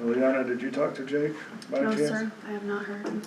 Liliana, did you talk to Jake by No, chance? sir, I have not heard.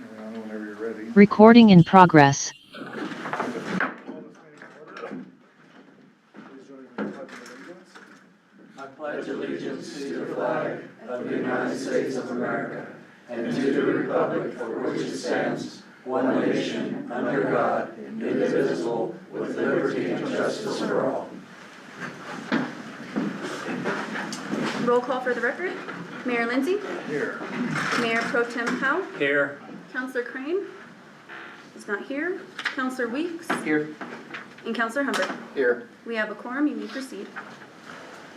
Liliana, whenever you're ready. Recording in progress. Call this meeting to order. Please join me in the pledge of allegiance. I pledge allegiance to the flag of the United States of America and to the republic for which it stands, one nation, under God, indivisible, with liberty and justice for all. Roll call for the record. Mayor Lindsay. Here. Mayor Pro Tem Howe. Here. Counselor Crane is not here. Counselor Weeks. Here. And Counselor Humbert. Here. We have a quorum. You may proceed.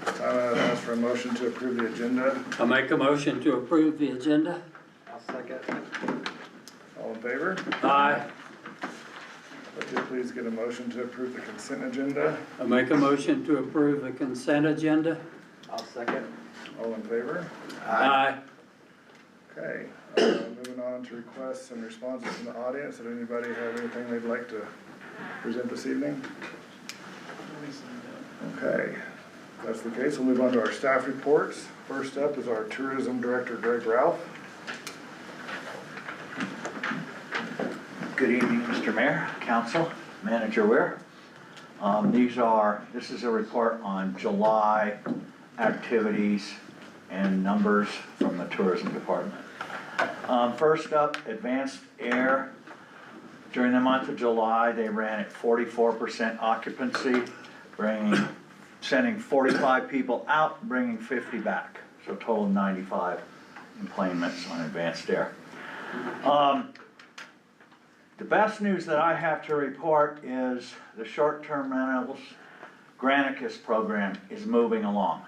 I would ask for a motion to approve the agenda. I'll make a motion to approve the agenda. I'll second. All in favor? Aye. Would you please get a motion to approve the consent agenda? I'll make a motion to approve the consent agenda. I'll second. All in favor? Aye. Okay, moving on to requests and responses from the audience. Did anybody have anything they'd like to present this evening? Okay, if that's the case, we'll move on to our staff reports. First up is our tourism director, Greg Ralph. Good evening, Mr. Mayor, Council, Manager Ware. This is a report on July activities and numbers from the tourism department. First up, Advanced Air. During the month of July, they ran at 44% occupancy, sending 45 people out, bringing 50 back. So a total of 95 enplanements on Advanced Air. The best news that I have to report is the short-term rentals Granicus program is moving along.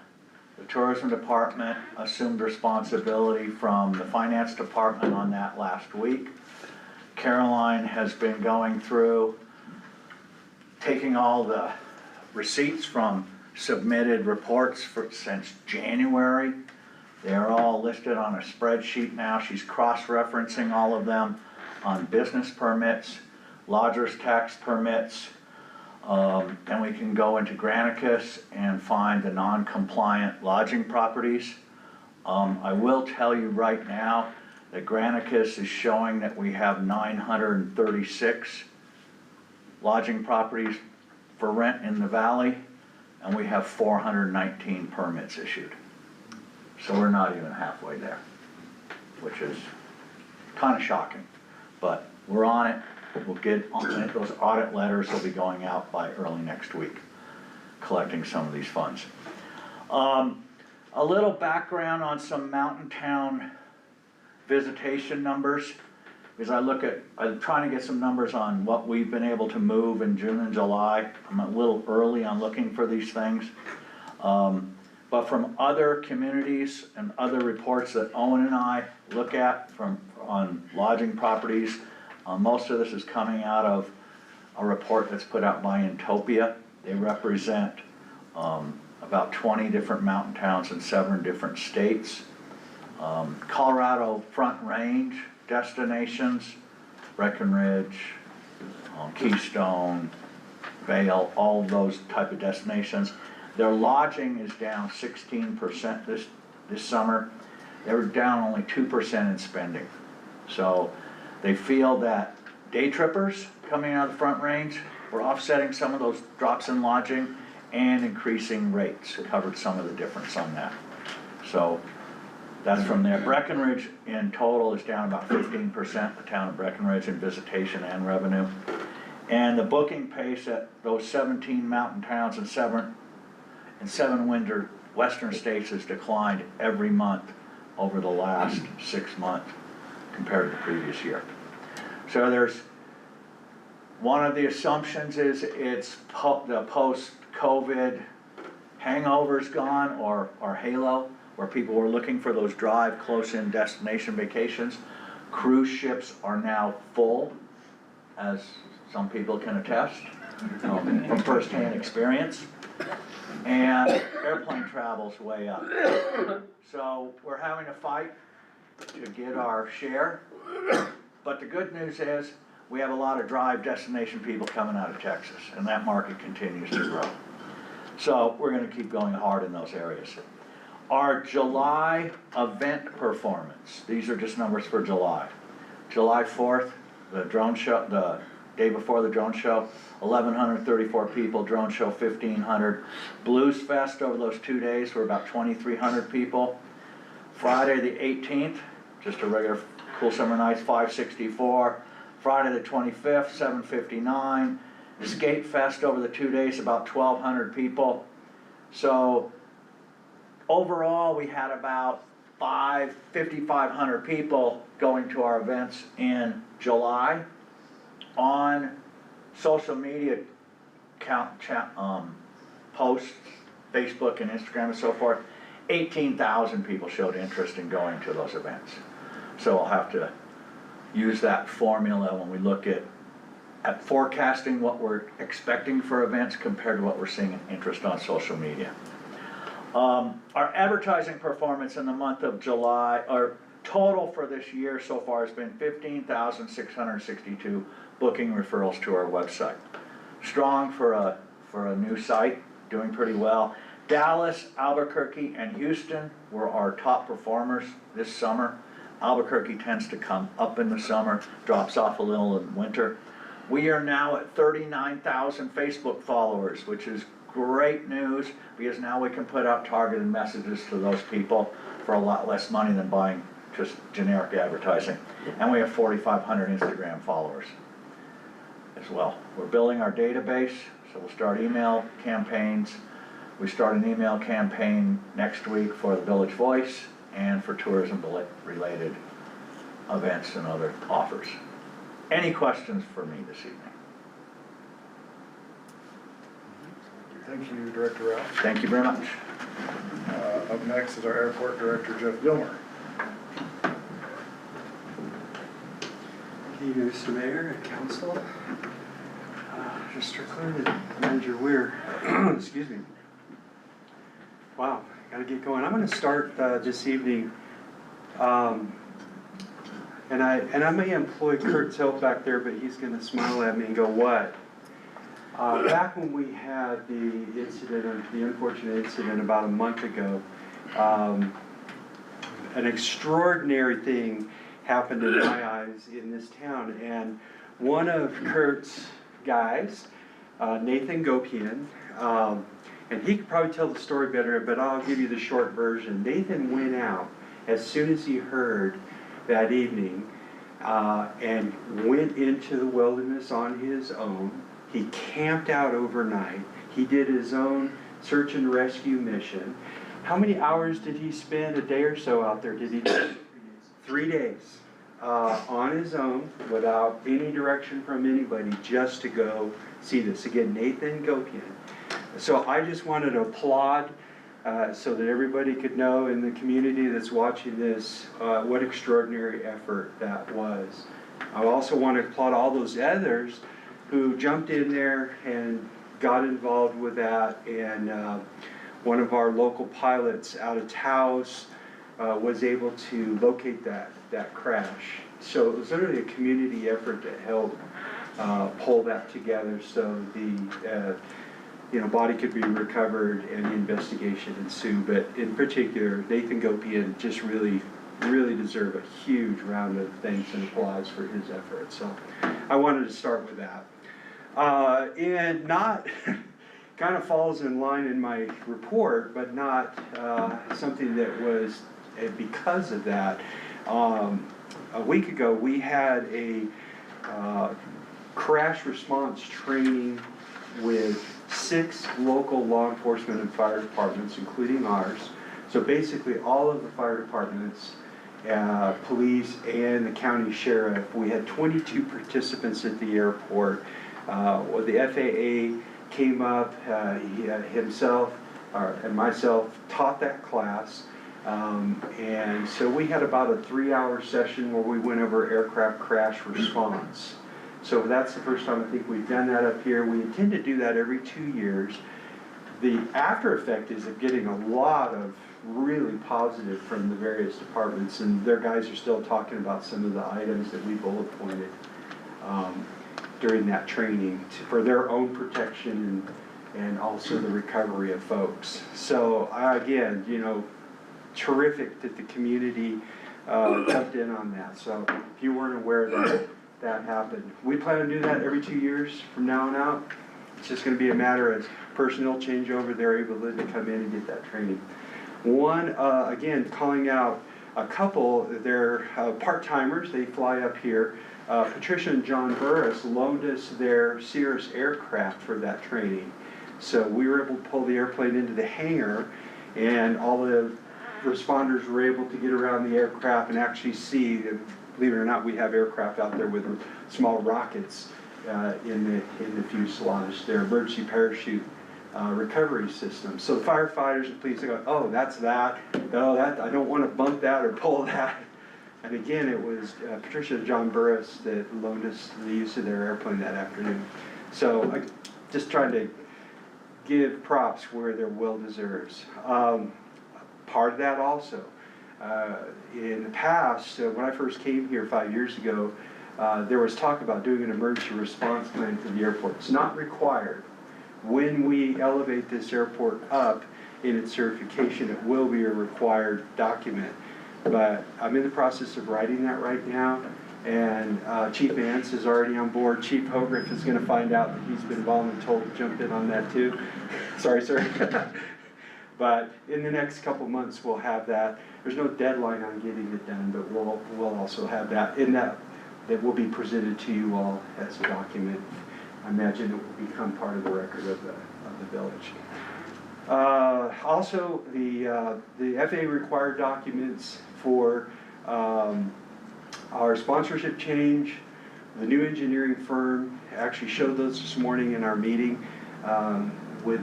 The tourism department assumed responsibility from the finance department on that last week. Caroline has been going through, taking all the receipts from submitted reports since January. They're all listed on a spreadsheet now. She's cross-referencing all of them on business permits, lodger's tax permits. Then we can go into Granicus and find the non-compliant lodging properties. I will tell you right now that Granicus is showing that we have 936 lodging properties for rent in the valley, and we have 419 permits issued. So we're not even halfway there, which is kind of shocking, but we're on it. We'll get on it. Those audit letters will be going out by early next week, collecting some of these funds. A little background on some Mountain Town visitation numbers, because I'm trying to get some numbers on what we've been able to move in June and July. I'm a little early on looking for these things. But from other communities and other reports that Owen and I look at on lodging properties, most of this is coming out of a report that's put out by Entopia. They represent about 20 different mountain towns in 7 different states. Colorado Front Range destinations, Breckenridge, Keystone, Vail, all of those type of destinations. Their lodging is down 16% this summer. They were down only 2% in spending. So they feel that day trippers coming out of the Front Range were offsetting some of those drops in lodging and increasing rates. It covered some of the difference on that. So that's from there. Breckenridge in total is down about 15%, the town of Breckenridge in visitation and revenue. And the booking pace at those 17 mountain towns and 7 western states has declined every month over the last 6 months compared to the previous year. So there's one of the assumptions is it's the post-COVID Hangover's gone, or Halo, where people were looking for those drive close-in destination vacations. Cruise ships are now full, as some people can attest, from firsthand experience. And airplane travel's way up. So we're having to fight to get our share. But the good news is, we have a lot of drive destination people coming out of Texas, and that market continues to grow. So we're gonna keep going hard in those areas. Our July event performance, these are just numbers for July. July 4th, the drone show, the day before the drone show, 1,134 people, drone show 1,500. Blues Fest over those 2 days were about 2,300 people. Friday the 18th, just a regular Cool Summer Nights, 564. Friday the 25th, 759. Skate Fest over the 2 days, about 1,200 people. So overall, we had about 5,500 people going to our events in July. On social media posts, Facebook and Instagram and so forth, 18,000 people showed interest in going to those events. So I'll have to use that formula when we look at forecasting what we're expecting for events compared to what we're seeing in interest on social media. Our advertising performance in the month of July, our total for this year so far has been 15,662 booking referrals to our website. Strong for a new site, doing pretty well. Dallas, Albuquerque, and Houston were our top performers this summer. Albuquerque tends to come up in the summer, drops off a little in winter. We are now at 39,000 Facebook followers, which is great news, because now we can put out targeted messages to those people for a lot less money than buying just generic advertising. And we have 4,500 Instagram followers as well. We're building our database, so we'll start email campaigns. We start an email campaign next week for the Village Voice and for tourism-related events and other offers. Any questions for me this evening? Thank you, Director Ralph. Thank you very much. Up next is our Airport Director, Jeff Gilmer. Thank you, Mr. Mayor and Council. Mr. Strickland and Manager Weir. Excuse me. Wow, gotta get going. I'm gonna start this evening, and I may employ Kurt Tilt back there, but he's gonna smile at me and go, what? Back when we had the incident, the unfortunate incident about a month ago, an extraordinary thing happened in my eyes in this town, and one of Kurt's guys, Nathan Gopian, and he could probably tell the story better, but I'll give you the short version. Nathan went out as soon as he heard that evening and went into the wilderness on his own. He camped out overnight. He did his own search and rescue mission. How many hours did he spend, a day or so out there? Did he do? 3 days on his own, without any direction from anybody, just to go see this. Again, Nathan Gopian. So I just wanted to applaud so that everybody could know in the community that's watching this what extraordinary effort that was. I also want to applaud all those others who jumped in there and got involved with that, and one of our local pilots out of Taos was able to locate that crash. So it was literally a community effort that helped pull that together so the body could be recovered and the investigation ensue. But in particular, Nathan Gopian just really deserve a huge round of thanks and applause for his efforts. So I wanted to start with that. And not, kind of falls in line in my report, but not something that was because of that. A week ago, we had a crash response training with 6 local law enforcement and fire departments, including ours. So basically all of the fire departments, police, and the county sheriff. We had 22 participants at the airport. The FAA came up himself, and myself taught that class. And so we had about a 3-hour session where we went over aircraft crash response. So that's the first time I think we've done that up here. We intend to do that every 2 years. The after effect is of getting a lot of really positive from the various departments, and their guys are still talking about some of the items that we bullet pointed during that training for their own protection and also the recovery of folks. So again, you know, terrific that the community jumped in on that. So if you weren't aware that happened. We plan to do that every 2 years from now on out. It's just gonna be a matter as personnel changeover, they're able to come in and get that training. One, again, calling out a couple, they're part-timers, they fly up here. Patricia and John Burris loaned us their Cirrus aircraft for that training. So we were able to pull the airplane into the hangar, and all the responders were able to get around the aircraft and actually see, believe it or not, we have aircraft out there with small rockets in the fuselage, their emergency parachute recovery system. So firefighters and police are going, oh, that's that. No, that I don't want to bump that or pull that. And again, it was Patricia and John Burris that loaned us the use of their airplane that afternoon. So I just trying to give props where they're well deserves. Part of that also, in the past, when I first came here 5 years ago, there was talk about doing an emergency response plan for the airport. It's not required. When we elevate this airport up in its certification, it will be a required document. But I'm in the process of writing that right now, and Chief Vance is already on board. Chief Hogriff is going to find out that he's been voluntold to jump in on that too. Sorry, sir. But in the next couple months, we'll have that. There's no deadline on getting it done, but we'll also have that. In that will be presented to you all as a document. I imagine it will become part of the record of the village. Also, the FAA required documents for our sponsorship change, the new engineering firm actually showed those this morning in our meeting with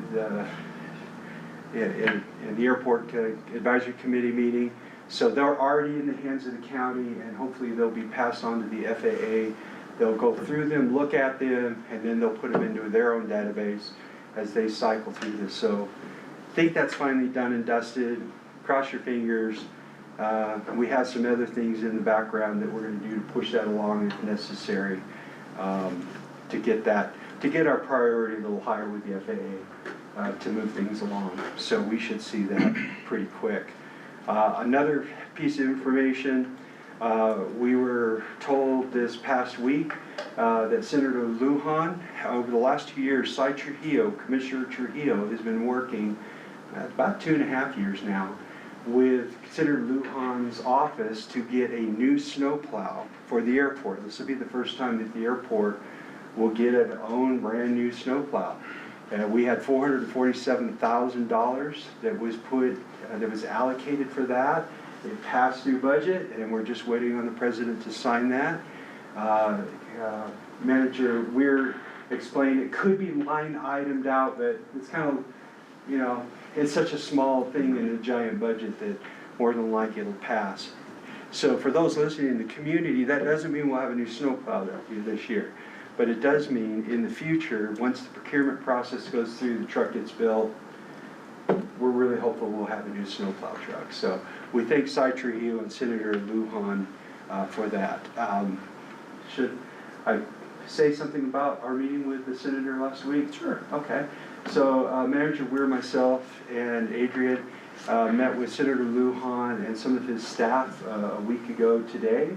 in the airport advisory committee meeting. So they're already in the hands of the county, and hopefully they'll be passed on to the FAA. They'll go through them, look at them, and then they'll put them into their own database as they cycle through this. So I think that's finally done and dusted. Cross your fingers. We have some other things in the background that we're going to do to push that along if necessary, to get our priority a little higher with the FAA to move things along. So we should see that pretty quick. Another piece of information, we were told this past week that Senator Lujan, over the last 2 years, Cy Trujillo, Commissioner Trujillo, has been working about 2.5 years now with Senator Lujan's office to get a new snowplow for the airport. This will be the first time that the airport will get its own brand new snowplow. We had $447,000 that was allocated for that. It passed through budget, and we're just waiting on the president to sign that. Manager Weir explained it could be line itemed out, but it's kind of, you know, it's such a small thing in a giant budget that more than likely it'll pass. So for those listening in the community, that doesn't mean we'll have a new snowplow this year. But it does mean in the future, once the procurement process goes through, the truck gets built, we're really hopeful we'll have a new snowplow truck. So we thank Cy Trujillo and Senator Lujan for that. Should I say something about our meeting with the senator last week? Sure. Okay. So Manager Weir, myself, and Adrian met with Senator Lujan and some of his staff a week ago today.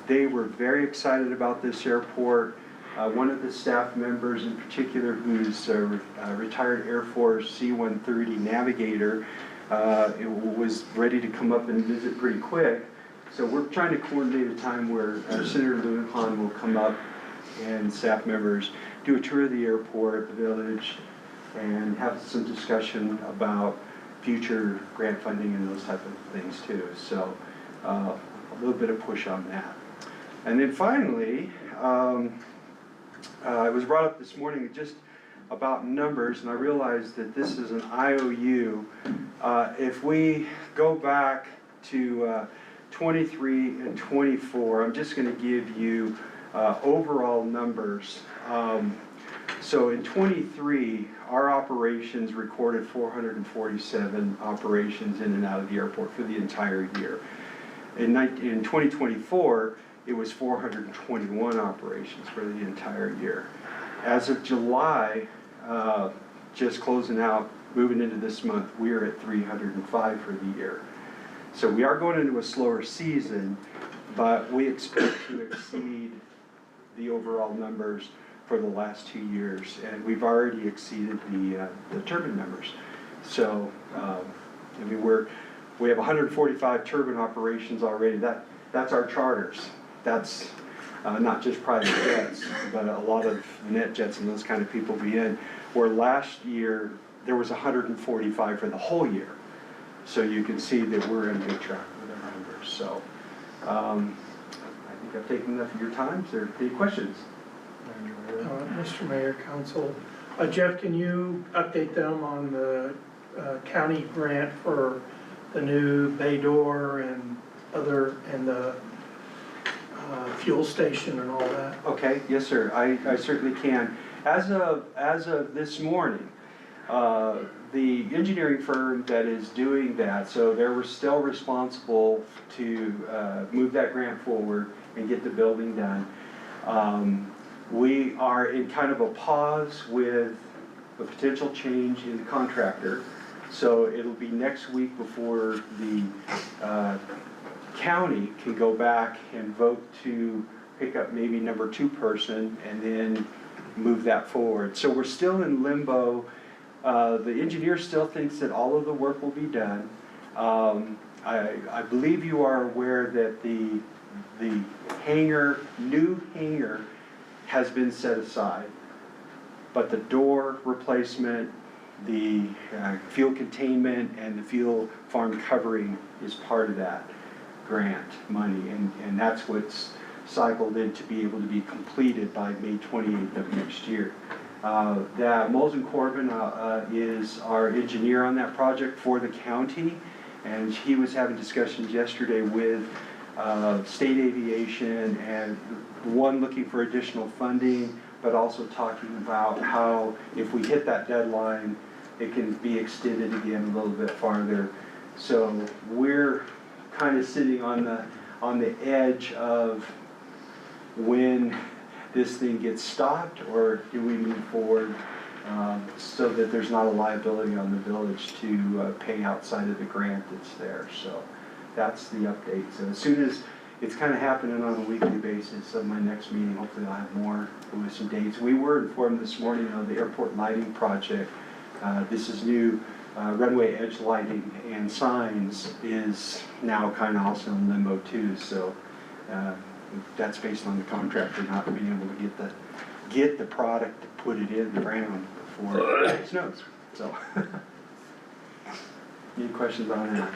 They were very excited about this airport. One of the staff members in particular, who's a retired Air Force C-130 navigator, was ready to come up and visit pretty quick. So we're trying to coordinate a time where Senator Lujan will come up and staff members do a tour of the airport, the village, and have some discussion about future grant funding and those type of things too. So a little bit of push on that. And then finally, it was brought up this morning, just about numbers, and I realized that this is an IOU. If we go back to 23 and 24, I'm just gonna give you overall numbers. So in 23, our operations recorded 447 operations in and out of the airport for the entire year. In 2024, it was 421 operations for the entire year. As of July, just closing out, moving into this month, we are at 305 for the year. So we are going into a slower season, but we expect to exceed the overall numbers for the last 2 years, and we've already exceeded the turbine numbers. So, I mean, we have 145 turbine operations already. That's our charters. That's not just private jets, but a lot of net jets and those kind of people be in. Where last year there was 145 for the whole year. So you can see that we're in good track with our numbers. So, I think I've taken enough of your time. Is there any questions? Mr. Mayor, Council, Jeff, can you update them on the county grant for the new bay door and the fuel station and all that? Okay, yes, sir. I certainly can. As of this morning, the engineering firm that is doing that, so they were still responsible to move that grant forward and get the building done. We are in kind of a pause with a potential change in the contractor. So it'll be next week before the county can go back and vote to pick up maybe number 2 person and then move that forward. So we're still in limbo. The engineer still thinks that all of the work will be done. I believe you are aware that the new hangar has been set aside, but the door replacement, the fuel containment, and the fuel farm covering is part of that grant money, and that's what's cycled in to be able to be completed by May 28th of next year. That Molson Corbin is our engineer on that project for the county, and he was having discussions yesterday with state aviation, and one looking for additional funding, but also talking about how if we hit that deadline, it can be extended again a little bit farther. So we're kind of sitting on the edge of when this thing gets stopped, or do we move forward so that there's not a liability on the village to pay outside of the grant that's there. So that's the update. So as soon as it's kind of happening on a weekly basis, of my next meeting, hopefully I'll have more with some dates. We were informed this morning of the airport lighting project. This is new. Runway edge lighting and signs is now kind of also in limbo too. So that's based on the contractor not being able to get the product to put it in the ground before it snows. So any questions on that?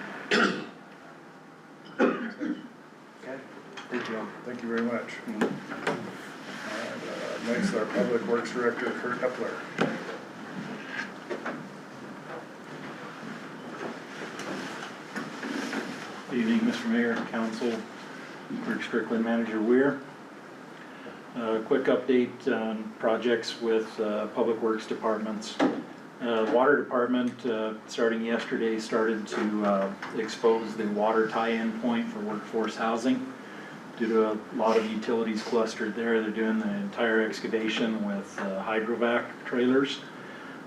Okay, thank you all. Thank you very much. Next, our Public Works Director, Kurt Epler. Good evening, Mr. Mayor, Council, Rick Strickland, Manager Weir. Quick update on projects with Public Works departments. Water Department, starting yesterday, started to expose the water tie-in point for workforce housing. Due to a lot of utilities clustered there, they're doing the entire excavation with hydrovac trailers.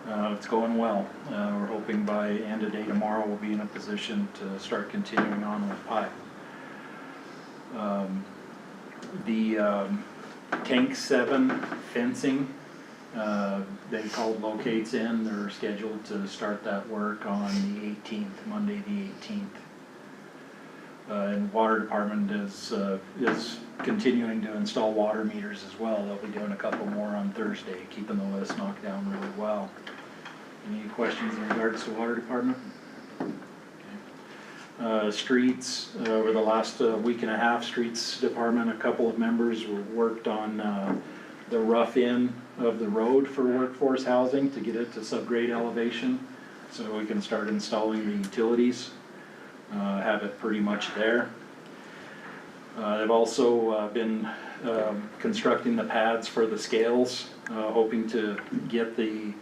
It's going well. We're hoping by end of day tomorrow we'll be in a position to start continuing on with pipe. The Tank 7 fencing, they called locates in. They're scheduled to start that work on the 18th, Monday the 18th. And Water Department is continuing to install water meters as well. They'll be doing a couple more on Thursday, keeping the list knocked down really well. Any questions in regards to Water Department? Okay. Streets, over the last week and a half, Streets Department, a couple of members worked on the rough-in of the road for workforce housing to get it to subgrade elevation, so we can start installing the utilities, have it pretty much there. They've also been constructing the pads for the scales, hoping to get the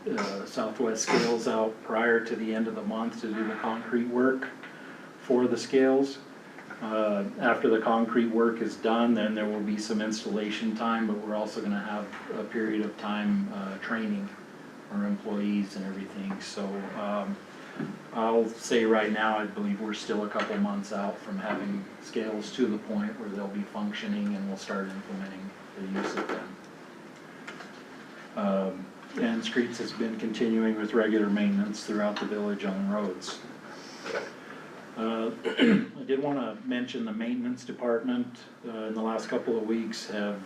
southwest scales out prior to the end of the month to do the concrete work for the scales. After the concrete work is done, then there will be some installation time, but we're also gonna have a period of time training our employees and everything. So I'll say right now, I believe we're still a couple months out from having scales to the point where they'll be functioning and we'll start implementing the use of them. And streets has been continuing with regular maintenance throughout the village on roads. I did want to mention the maintenance department in the last couple of weeks have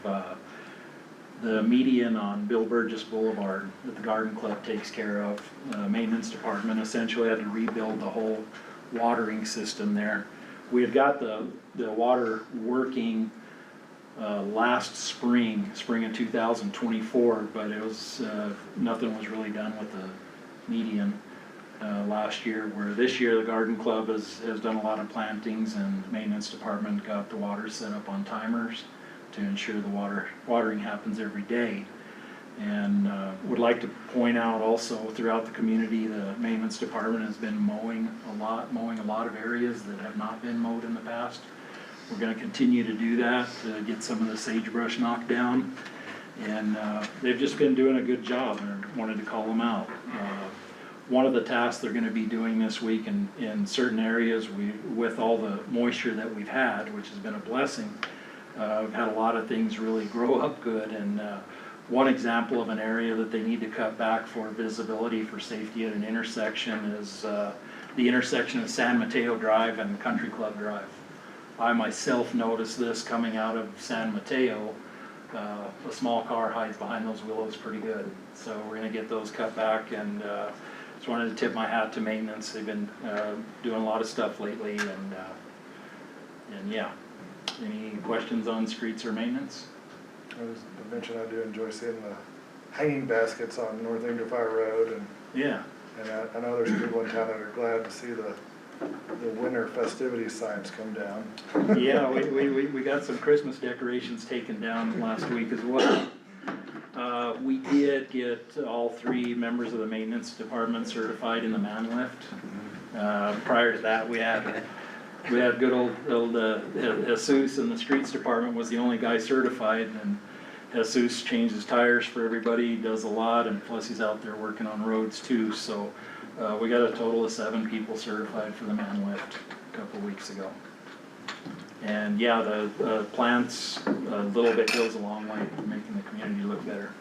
the median on Bill Burgess Boulevard that the Garden Club takes care of. Maintenance department essentially had to rebuild the whole watering system there. We had got the water working last spring of 2024, but it was nothing was really done with the median last year, where this year the Garden Club has done a lot of plantings, and the maintenance department got the water set up on timers to ensure the watering happens every day. And would like to point out also throughout the community, the maintenance department has been mowing a lot of areas that have not been mowed in the past. We're gonna continue to do that to get some of the sagebrush knocked down. And they've just been doing a good job, and I wanted to call them out. One of the tasks they're gonna be doing this week in certain areas, with all the moisture that we've had, which has been a blessing, we've had a lot of things really grow up good. And one example of an area that they need to cut back for visibility for safety at an intersection is the intersection of San Mateo Drive and Country Club Drive. I myself noticed this coming out of San Mateo. A small car hides behind those willows pretty good. So we're gonna get those cut back, and just wanted to tip my hat to maintenance. They've been doing a lot of stuff lately, and yeah. Any questions on streets or maintenance? I was to mention, I do enjoy seeing the hanging baskets on North Angel Fire Road, and Yeah. I know there's people in town that are glad to see the winter festivity signs come down. Yeah, we got some Christmas decorations taken down last week as well. We did get all 3 members of the maintenance department certified in the man lift. Prior to that, we had good old Jesus in the streets department was the only guy certified, and Jesus changes tires for everybody, does a lot, and plus he's out there working on roads too. So we got a total of 7 people certified for the man lift a couple weeks ago. And yeah, the plants, a little bit goes a long way in making the community look better.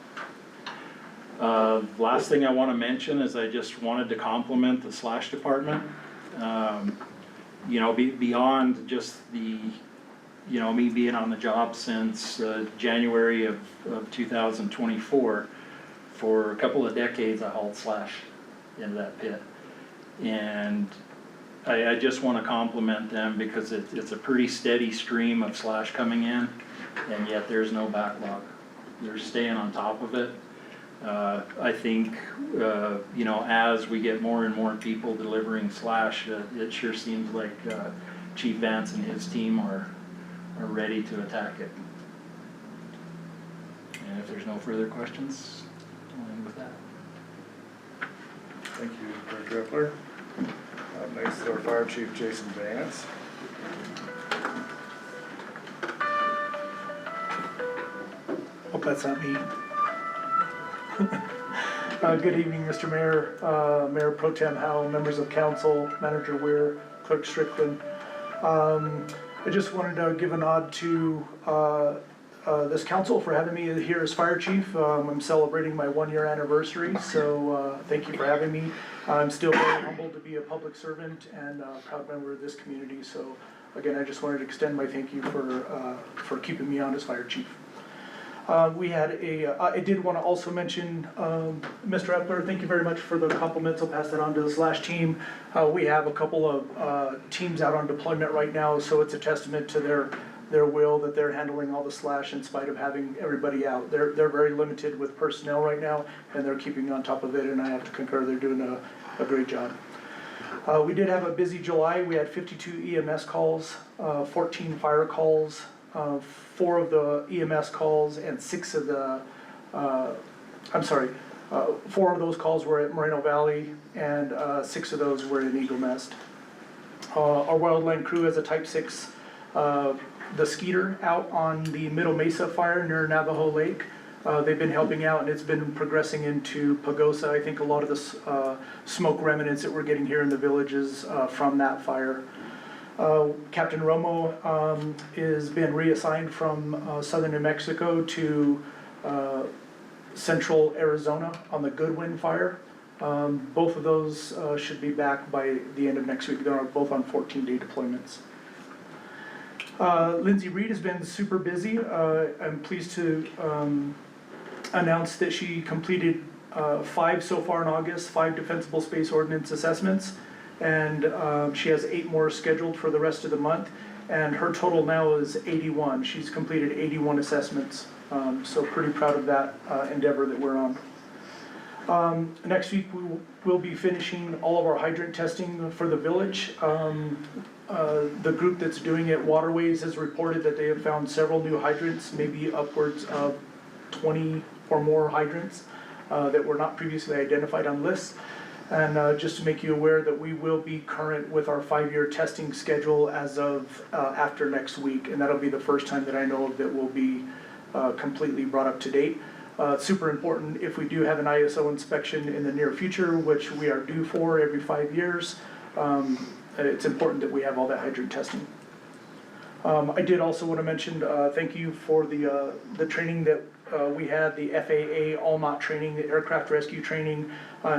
Last thing I want to mention is I just wanted to compliment the slash department. You know, beyond just the, you know, me being on the job since January of 2024, for a couple of decades I hauled slash into that pit. And I just want to compliment them because it's a pretty steady stream of slash coming in, and yet there's no backlog. They're staying on top of it. I think, you know, as we get more and more people delivering slash, it sure seems like Chief Vance and his team are ready to attack it. And if there's no further questions, I'll end with that. Thank you, Director Epler. Next is our Fire Chief, Jason Vance. Hope that's not me. Good evening, Mr. Mayor, Mayor Pro Tem Howell, members of council, Manager Weir, Clerk Strickland. I just wanted to give a nod to this council for having me here as fire chief. I'm celebrating my 1-year anniversary, so thank you for having me. I'm still very humbled to be a public servant and a proud member of this community. So again, I just wanted to extend my thank you for keeping me on as fire chief. We had I did want to also mention, Mr. Epler, thank you very much for the compliments. I'll pass that on to the slash team. We have a couple of teams out on deployment right now, so it's a testament to their their will that they're handling all the slash in spite of having everybody out. They're very limited with personnel right now, and they're keeping on top of it, and I have to concur, they're doing a great job. We did have a busy July. We had 52 EMS calls, 14 fire calls, 4 of the EMS calls, and 6 of the, 4 of those calls were at Moreno Valley, and 6 of those were in Eagle Nest. Our wildland crew has a Type 6, the Skeeter, out on the Middle Mesa fire near Navajo Lake. They've been helping out, and it's been progressing into Pagosa. I think a lot of the smoke remnants that we're getting here in the villages from that fire. Captain Romo is been reassigned from southern New Mexico to central Arizona on the Goodwin fire. Both of those should be back by the end of next week. They're both on 14-day deployments. Lindsay Reed has been super busy. I'm pleased to announce that she completed 5 so far in August, 5 defensible space ordnance assessments, and she has 8 more scheduled for the rest of the month, and her total now is 81. She's completed 81 assessments, so pretty proud of that endeavor that we're on. Next week we will be finishing all of our hydrant testing for the village. The group that's doing it, Waterways, has reported that they have found several new hydrants, maybe upwards of 20 or more hydrants that were not previously identified on lists. And just to make you aware that we will be current with our 5-year testing schedule as of after next week, and that'll be the first time that I know of that will be completely brought up to date. Super important if we do have an ISO inspection in the near future, which we are due for every 5 years. It's important that we have all that hydrant testing. I did also want to mention thank you for the training that we had, the FAA all-knot training, the aircraft rescue training.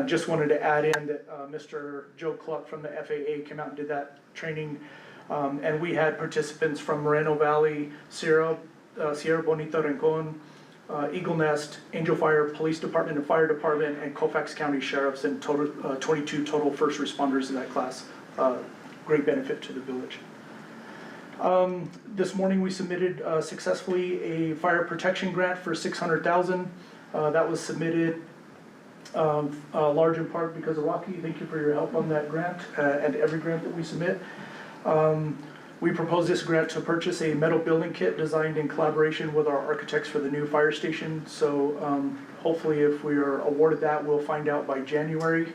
Just wanted to add in that Mr. Joe Cluck from the FAA came out and did that training. And we had participants from Moreno Valley, Sierra Bonita Rincon, Eagle Nest, Angel Fire Police Department and Fire Department, and Colfax County Sheriffs, and total 22 total first responders in that class. Great benefit to the village. This morning we submitted successfully a fire protection grant for $600,000. That was submitted large in part because of Rocky. Thank you for your help on that grant and every grant that we submit. We proposed this grant to purchase a metal building kit designed in collaboration with our architects for the new fire station. So hopefully if we are awarded that, we'll find out by January,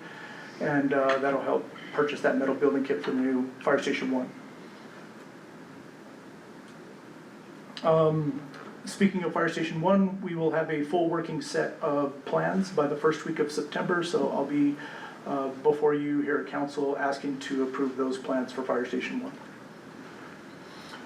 and that'll help purchase that metal building kit for the new Fire Station 1. Speaking of Fire Station 1, we will have a full working set of plans by the first week of September, so I'll be before you here at council asking to approve those plans for Fire Station 1.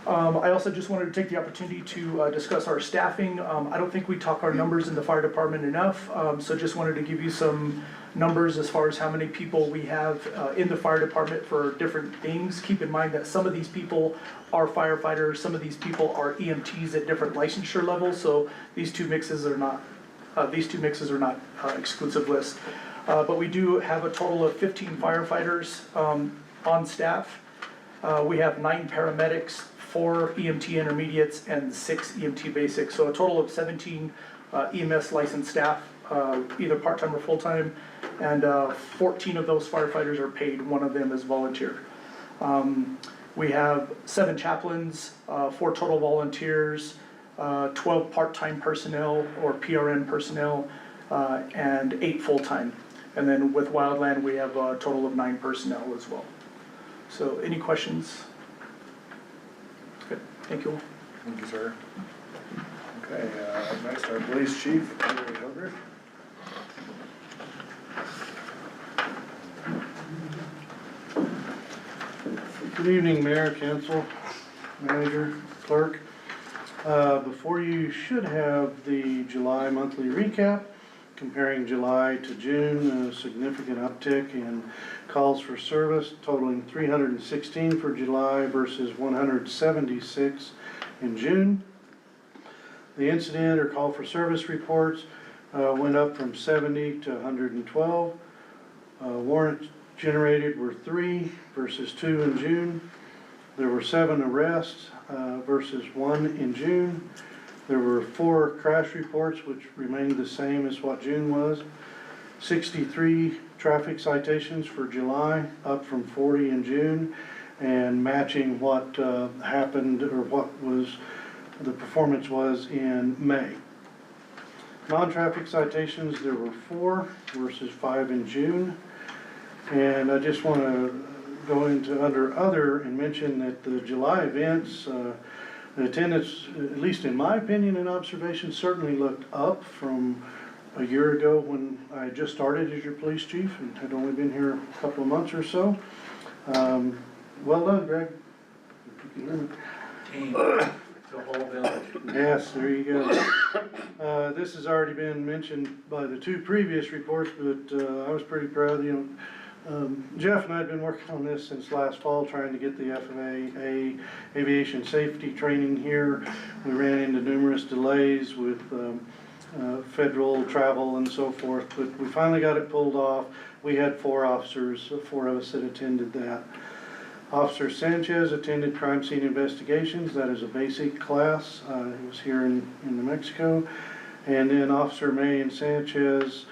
I also just wanted to take the opportunity to discuss our staffing. I don't think we talk our numbers in the fire department enough, so just wanted to give you some numbers as far as how many people we have in the fire department for different things. Keep in mind that some of these people are firefighters, some of these people are EMTs at different licensure levels, so these two mixes are not exclusive lists. But we do have a total of 15 firefighters on staff. We have 9 paramedics, 4 EMT intermediates, and 6 EMT basics, so a total of 17 EMS licensed staff, either part-time or full-time, and 14 of those firefighters are paid, 1 of them is volunteer. We have 7 chaplains, 4 total volunteers, 12 part-time personnel or PRN personnel, and 8 full-time. And then with Wildland, we have a total of 9 personnel as well. So any questions? Good, thank you. Thank you, sir. Okay, up next, our police chief, Gary Hildreth. Good evening, Mayor, Council, Manager, Clerk. Before you should have the July monthly recap comparing July to June, a significant uptick in calls for service totaling 316 for July versus 176 in June. The incident or call for service reports went up from 70 to 112. Warrants generated were 3 versus 2 in June. There were 7 arrests versus 1 in June. There were 4 crash reports, which remained the same as what June was. 63 traffic citations for July, up from 40 in June, and matching what happened, or what was the performance was in May. Non-traffic citations, there were 4 versus 5 in June. And I just want to go into under other and mention that the July events, the attendance, at least in my opinion and observation, certainly looked up from a year ago when I just started as your police chief and had only been here a couple of months or so. Well done, Greg. If you can hear me. Team, the whole village. Yes, there you go. This has already been mentioned by the 2 previous reports, but I was pretty proud, Jeff and I had been working on this since last fall, trying to get the FAA aviation safety training here. We ran into numerous delays with federal travel and so forth, but we finally got it pulled off. We had 4 officers, 4 of us that attended that. Officer Sanchez attended crime scene investigations. That is a basic class. He was here in New Mexico. And then Officer May and Sanchez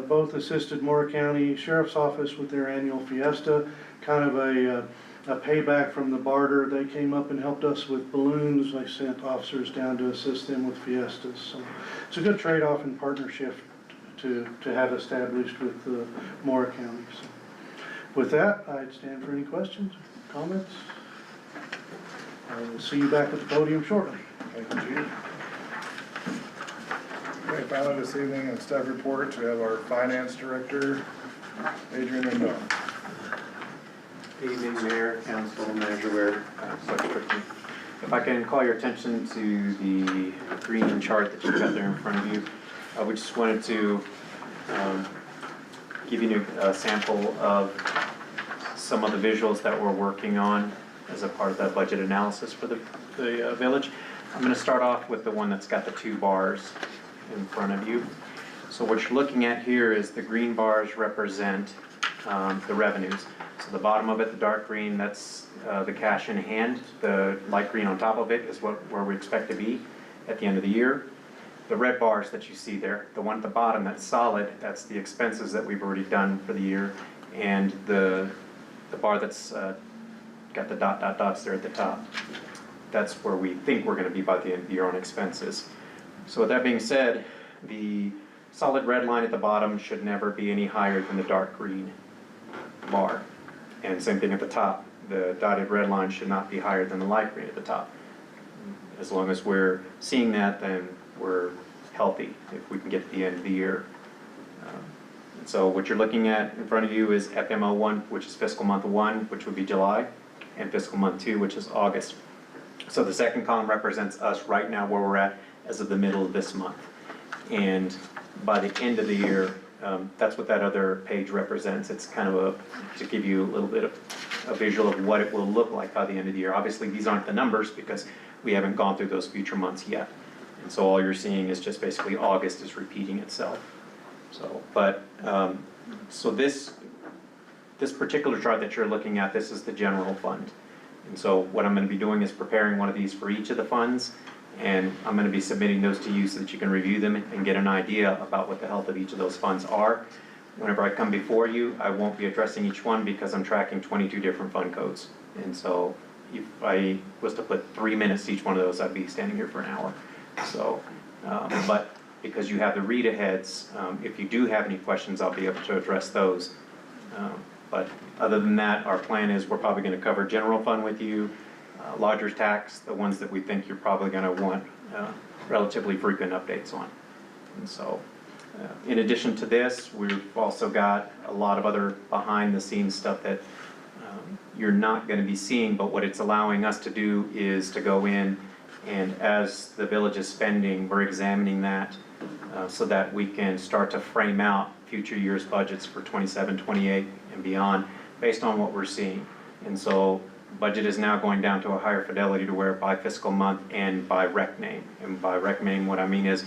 both assisted Moore County Sheriff's Office with their annual fiesta, kind of a payback from the barter. They came up and helped us with balloons. I sent officers down to assist them with fiestas. So it's a good trade-off and partnership to have established with Moore County. So with that, I'd stand for any questions, comments. I will see you back at the podium shortly. Thank you, Chief. Okay, finally this evening in staff report, we have our finance director, Adrian Rendon. Evening, Mayor, Council, Manager Ware, Clerk Strickland. If I can call your attention to the green chart that you've got there in front of you, we just wanted to give you a sample of some of the visuals that we're working on as a part of that budget analysis for the village. I'm going to start off with the one that's got the 2 bars in front of you. So what you're looking at here is the green bars represent the revenues. So the bottom of it, the dark green, that's the cash in hand. The light green on top of it is where we expect to be at the end of the year. The red bars that you see there, the one at the bottom that's solid, that's the expenses that we've already done for the year. And the bar that's got the dots there at the top, that's where we think we're going to be by the end of the year on expenses. So with that being said, the solid red line at the bottom should never be any higher than the dark green bar. And same thing at the top. The dotted red line should not be higher than the light green at the top. As long as we're seeing that, then we're healthy if we can get to the end of the year. So what you're looking at in front of you is FMO1, which is fiscal month 1, which would be July, and fiscal month 2, which is August. So the second column represents us right now where we're at as of the middle of this month. And by the end of the year, that's what that other page represents. It's kind of to give you a little bit of a visual of what it will look like by the end of the year. Obviously, these aren't the numbers because we haven't gone through those future months yet. And so all you're seeing is just basically August is repeating itself. So, but, so this particular chart that you're looking at, this is the general fund. And so what I'm going to be doing is preparing one of these for each of the funds, and I'm going to be submitting those to you so that you can review them and get an idea about what the health of each of those funds are. Whenever I come before you, I won't be addressing each one because I'm tracking 22 different fund codes. And so if I was to put 3 minutes to each one of those, I'd be standing here for an hour. So, but because you have the read-aheads, if you do have any questions, I'll be able to address those. But other than that, our plan is we're probably going to cover general fund with you, lodger's tax, the ones that we think you're probably going to want relatively frequent updates on. And so, in addition to this, we've also got a lot of other behind-the-scenes stuff that you're not going to be seeing, but what it's allowing us to do is to go in and as the village is spending, we're examining that so that we can start to frame out future years' budgets for 27, 28, and beyond based on what we're seeing. And so budget is now going down to a higher fidelity to where by fiscal month and by rec name. And by rec name, what I mean is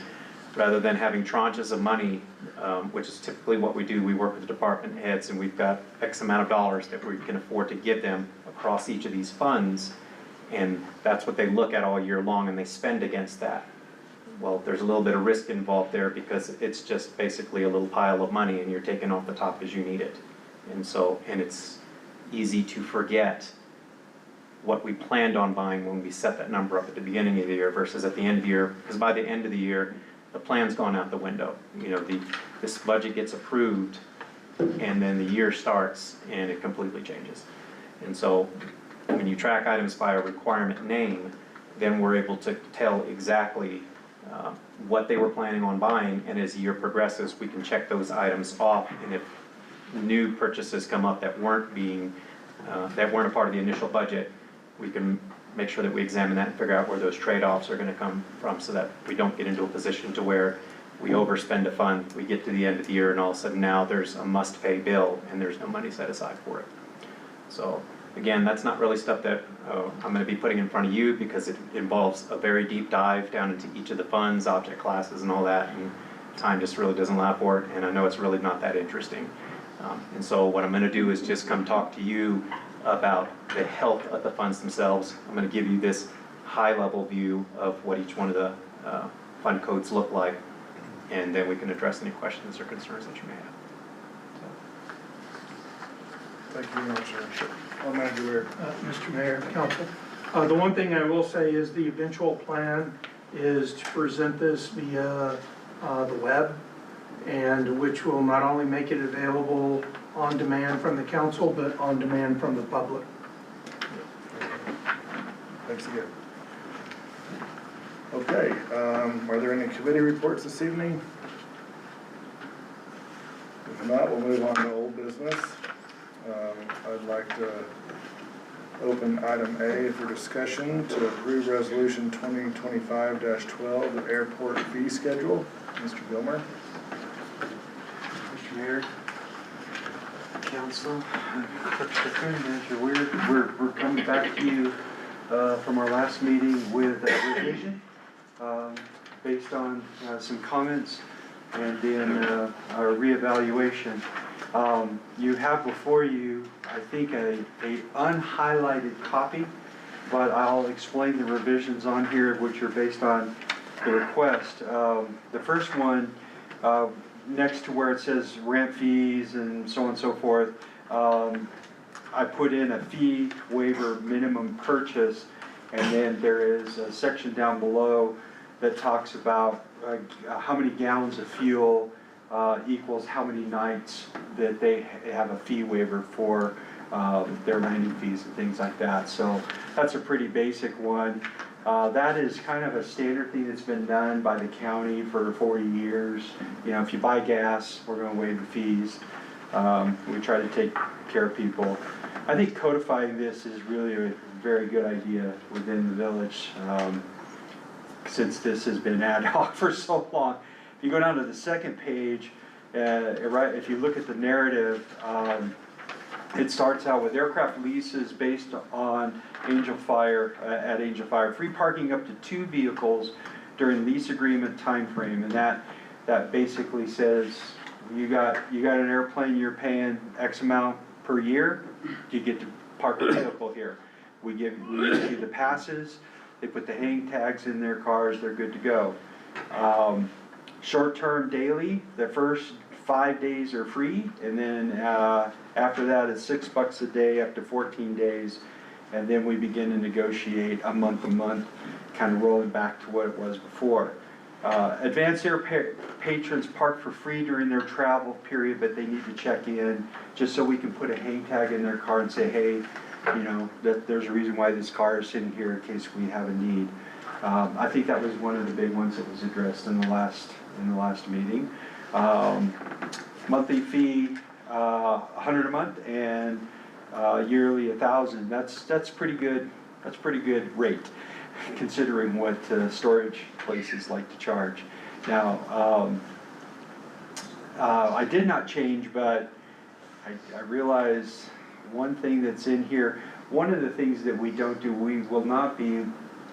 rather than having tranches of money, which is typically what we do. We work with the department heads and we've got X amount of dollars that we can afford to give them across each of these funds. And that's what they look at all year long and they spend against that. Well, there's a little bit of risk involved there because it's just basically a little pile of money and you're taking off the top as you need it. And it's easy to forget what we planned on buying when we set that number up at the beginning of the year versus at the end of the year, because by the end of the year, the plan's gone out the window. You know, this budget gets approved and then the year starts and it completely changes. And so when you track items by a requirement name, then we're able to tell exactly what they were planning on buying, and as the year progresses, we can check those items off, and if new purchases come up that weren't a part of the initial budget, we can make sure that we examine that and figure out where those trade-offs are gonna come from so that we don't get into a position to where we overspend a fund, we get to the end of the year and all of a sudden now there's a must-pay bill and there's no money set aside for it. So again, that's not really stuff that I'm gonna be putting in front of you because it involves a very deep dive down into each of the funds, object classes and all that, and time just really doesn't allow for it, and I know it's really not that interesting. And so what I'm gonna do is just come talk to you about the health of the funds themselves. I'm gonna give you this high-level view of what each one of the fund codes look like, and then we can address any questions or concerns that you may have. Thank you very much, sir. Manager Weir. Mr. Mayor, Council. The one thing I will say is the eventual plan is to present this via the web, and which will not only make it available on demand from the council, but on demand from the public. Thanks again. Okay, are there any committee reports this evening? If not, we'll move on to old business. I'd like to open item A for discussion to approve resolution 2025-12, the airport fee schedule. Mr. Gilmer. Mr. Mayor, Council, Clerk Strickland, Manager we're coming back to you from our last meeting with a revision based on some comments and then our reevaluation. You have before you, I think, a unhighlighted copy, but I'll explain the revisions on here, which are based on the request. The first one, next to where it says ramp fees and so on and so forth, I put in a fee waiver minimum purchase, and then there is a section down below that talks about how many gallons of fuel equals how many nights that they have a fee waiver for their landing fees and things like that. So that's a pretty basic one. That is kind of a standard thing that's been done by the county for 40 years. You know, if you buy gas, we're going to waive the fees. We try to take care of people. I think codifying this is really a very good idea within the village, since this has been ad hoc for so long. If you go down to the second page, right, if you look at the narrative, it starts out with aircraft leases based on Angel Fire, at Angel Fire, free parking up to 2 vehicles during lease agreement time frame, and that basically says you got an airplane, you're paying X amount per year, you get to park a vehicle here. We issue the passes, they put the hang tags in their cars, they're good to go. Short-term daily, the first 5 days are free, and then after that it's $6 a day up to 14 days, and then we begin to negotiate a month, kind of rolling back to what it was before. Advanced air patrons park for free during their travel period, but they need to check in just so we can put a hang tag in their car and say, hey, you know, that there's a reason why this car is sitting here in case we have a need. I think that was one of the big ones that was addressed in the last meeting. Monthly fee, $100 a month, and yearly $1,000. That's pretty good. That's pretty good rate, considering what storage places like to charge. Now, I did not change, but I realized one thing that's in here. One of the things that we don't do, we will not be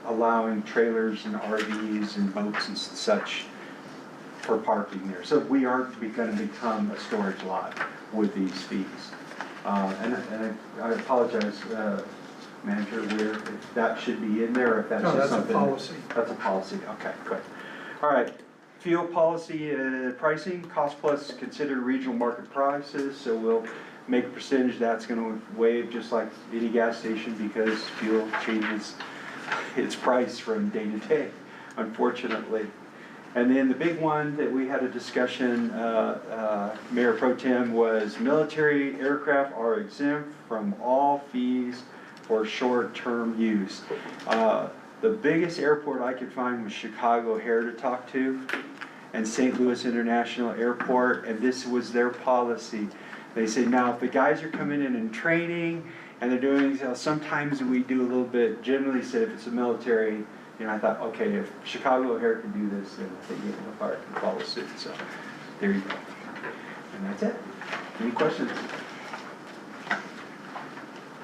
allowing trailers and RVs and boats and such for parking there. So we are gonna become a storage lot with these fees. And I apologize, Manager Weir, if that should be in there, or if that's No, just that's a something. policy. That's a policy, okay, good. All right, fuel policy, pricing, cost plus consider regional market prices, so we'll make a percentage that's gonna waive just like any gas station because fuel changes its price from day to day, unfortunately. And then the big one that we had a discussion, Mayor Pro Tem, was military aircraft are exempt from all fees for short-term use. The biggest airport I could find was Chicago O'Hare to talk to, and St. Louis International Airport, and this was their policy. They say, now, if the guys are coming in training, and they're doing, sometimes we do a little bit, generally said if it's a military, you know, I thought, okay, if Chicago O'Hare can do this, then they get in the fire can follow suit, so, there you go. And that's it. Any questions?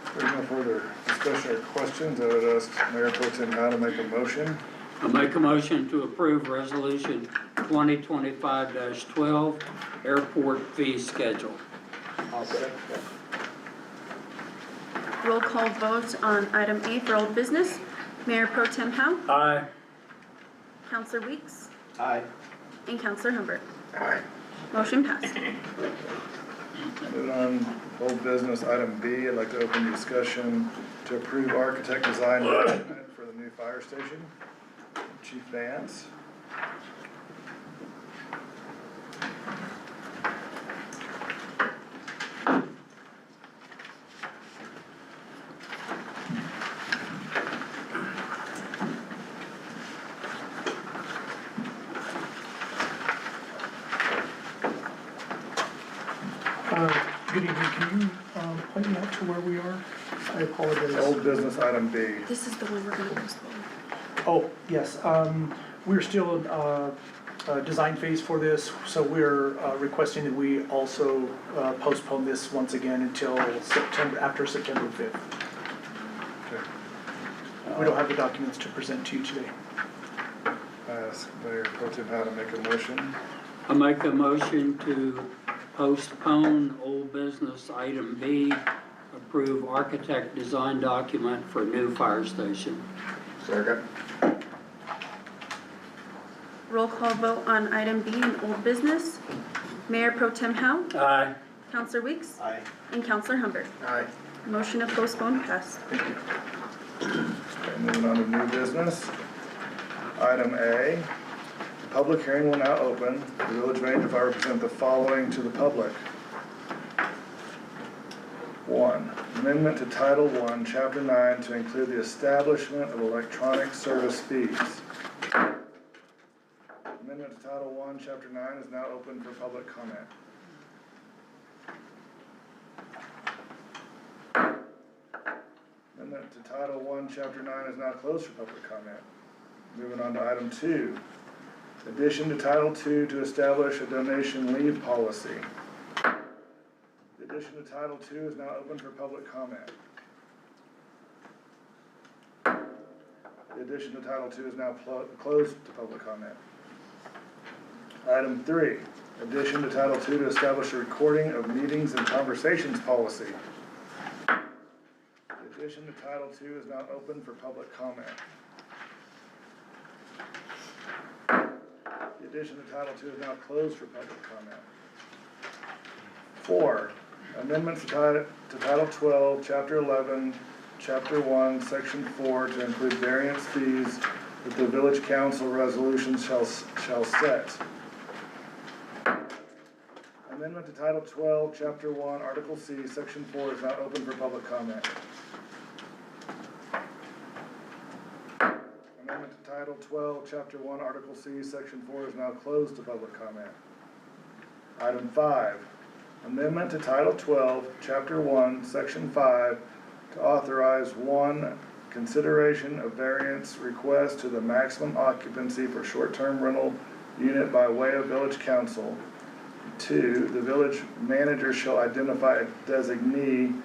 If there's no further discussion or questions, I would ask Mayor Pro Tem Howe to make a motion. I make a motion to approve resolution 2025-12, airport fee schedule. I'll second. Roll call vote on item A for old business. Mayor Pro Tem Howe, Aye. Counselor Weeks, Aye. and Counselor Humbert. Aye. Motion passed. Moving on, old business, item B, I'd like to open the discussion to approve architect design document for the new fire station. Chief Vance. Good evening, can you point me out to where we are? I apologize. Old business, item B. This is the one we're gonna postpone. Oh, yes, we're still in, design phase for this, so we're, requesting that we also, postpone this once again until September, after September 5th. Okay. We don't have the documents to present to you today. I ask Mayor Pro Tem Howe to make a motion. I make a motion to postpone old business item B, approve architect design document for new fire station. Second. Roll call vote on item B in old business. Mayor Pro Tem Howe, Aye. Counselor Weeks, Aye. and Counselor Humbert. Aye. Motion to postpone passed. Thank you. Okay, moving on to new business. Item A, the public hearing will now open. The village manager, if I represent the following to the public. 1, amendment to Title I, Chapter 9 to include the establishment of electronic service fees. Amendment to Title I, Chapter 9 is now open for public comment. Amendment to Title I, Chapter 9 is now closed for public comment. Moving on to item 2. Addition to Title II to establish a donation leave policy. The addition to Title II is now open for public comment. The addition to Title II is now closed to public comment. Item 3. Addition to Title II to establish a recording of meetings and conversations policy. The addition to Title II is now open for public comment. The addition to Title II is now closed for public comment. 4, amendments to Title 12, Chapter 11, Chapter 1, Section 4 to include variance fees that the village council resolutions shall set. Amendment to Title 12, Chapter 1, Article C, Section 4 is now open for public comment. Amendment to Title 12, Chapter 1, Article C, Section 4 is now closed to public comment. Item 5, amendment to Title 12, Chapter 1, Section 5 to authorize 1, consideration of variance request to the maximum occupancy for short-term rental unit by way of village council. 2, the village manager shall identify a designee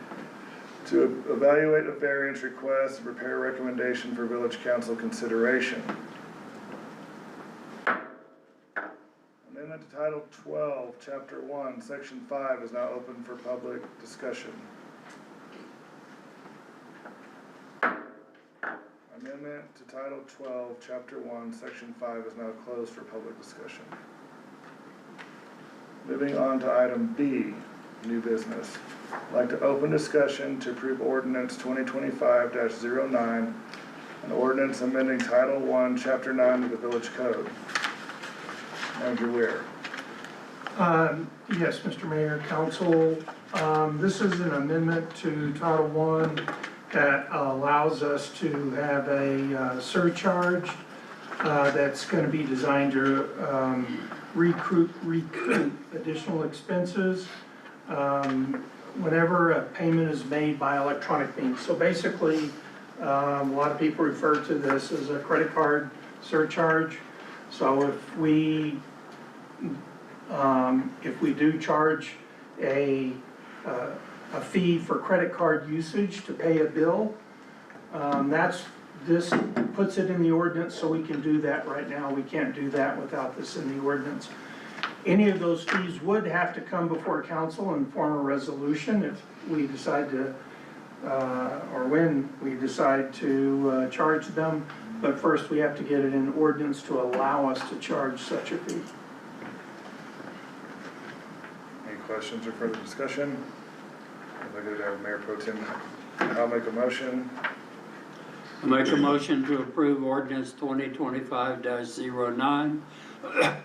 to evaluate a variance request and prepare a recommendation for village council consideration. amendment to Title 12, Chapter 1, Section 5 is now open for public discussion. Amendment to Title 12, Chapter 1, Section 5 is now closed for public discussion. Moving on to item B, new business. I'd like to open discussion to approve ordinance 2025-09, an ordinance amending Title 1, Chapter 9 of the Village Code. Manager Weir. Yes, Mr. Mayor, Council, this is an amendment to Title I that allows us to have a surcharge that's gonna be designed to recoup additional expenses whenever a payment is made by electronic means. So basically, a lot of people refer to this as a credit card surcharge. So if we do charge a fee for credit card usage to pay a bill, this puts it in the ordinance, so we can do that right now. We can't do that without this in the ordinance. Any of those fees would have to come before council and form a resolution if we decide to, or when we decide to charge them. But first, we have to get it in ordinance to allow us to charge such a fee. Any questions or further discussion? I'd like to have Mayor Pro Tem, I'll make a motion. I make a motion to approve ordinance 2025-09,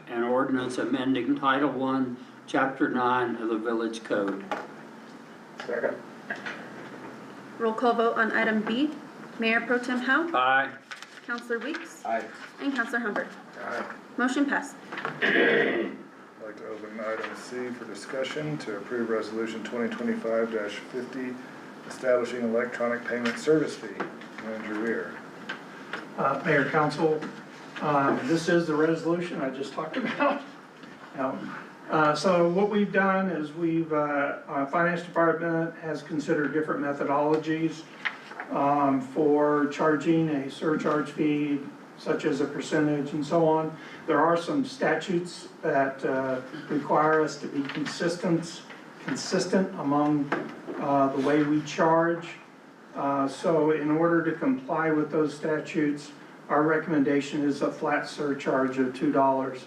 an ordinance amending Title I, Chapter 9 of the Village Code. Second. Roll call vote on item B. Mayor Pro Tem Howe, Aye. Counselor Weeks, Aye. and Counselor Humbert. Aye. Motion passed. I'd like to open item C for discussion to approve resolution 2025-50, establishing electronic payment service fee. Manager Weir. Mayor, Council, this is the resolution I just talked about. So what we've done is Finance Department has considered different methodologies for charging a surcharge fee, such as a percentage and so on. There are some statutes that require us to be consistent among the way we charge. So in order to comply with those statutes, our recommendation is a flat surcharge of $2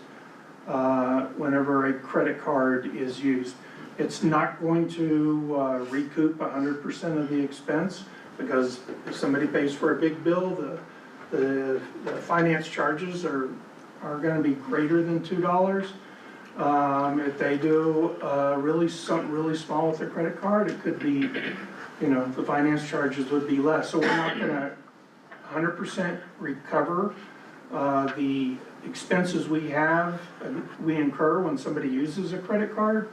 whenever a credit card is used. It's not going to recoup 100% of the expense, because if somebody pays for a big bill, the finance charges are going to be greater than $2. If they do something really small with their credit card, it could be, the finance charges would be less. So we're not going to 100% recover the expenses we incur when somebody uses a credit card.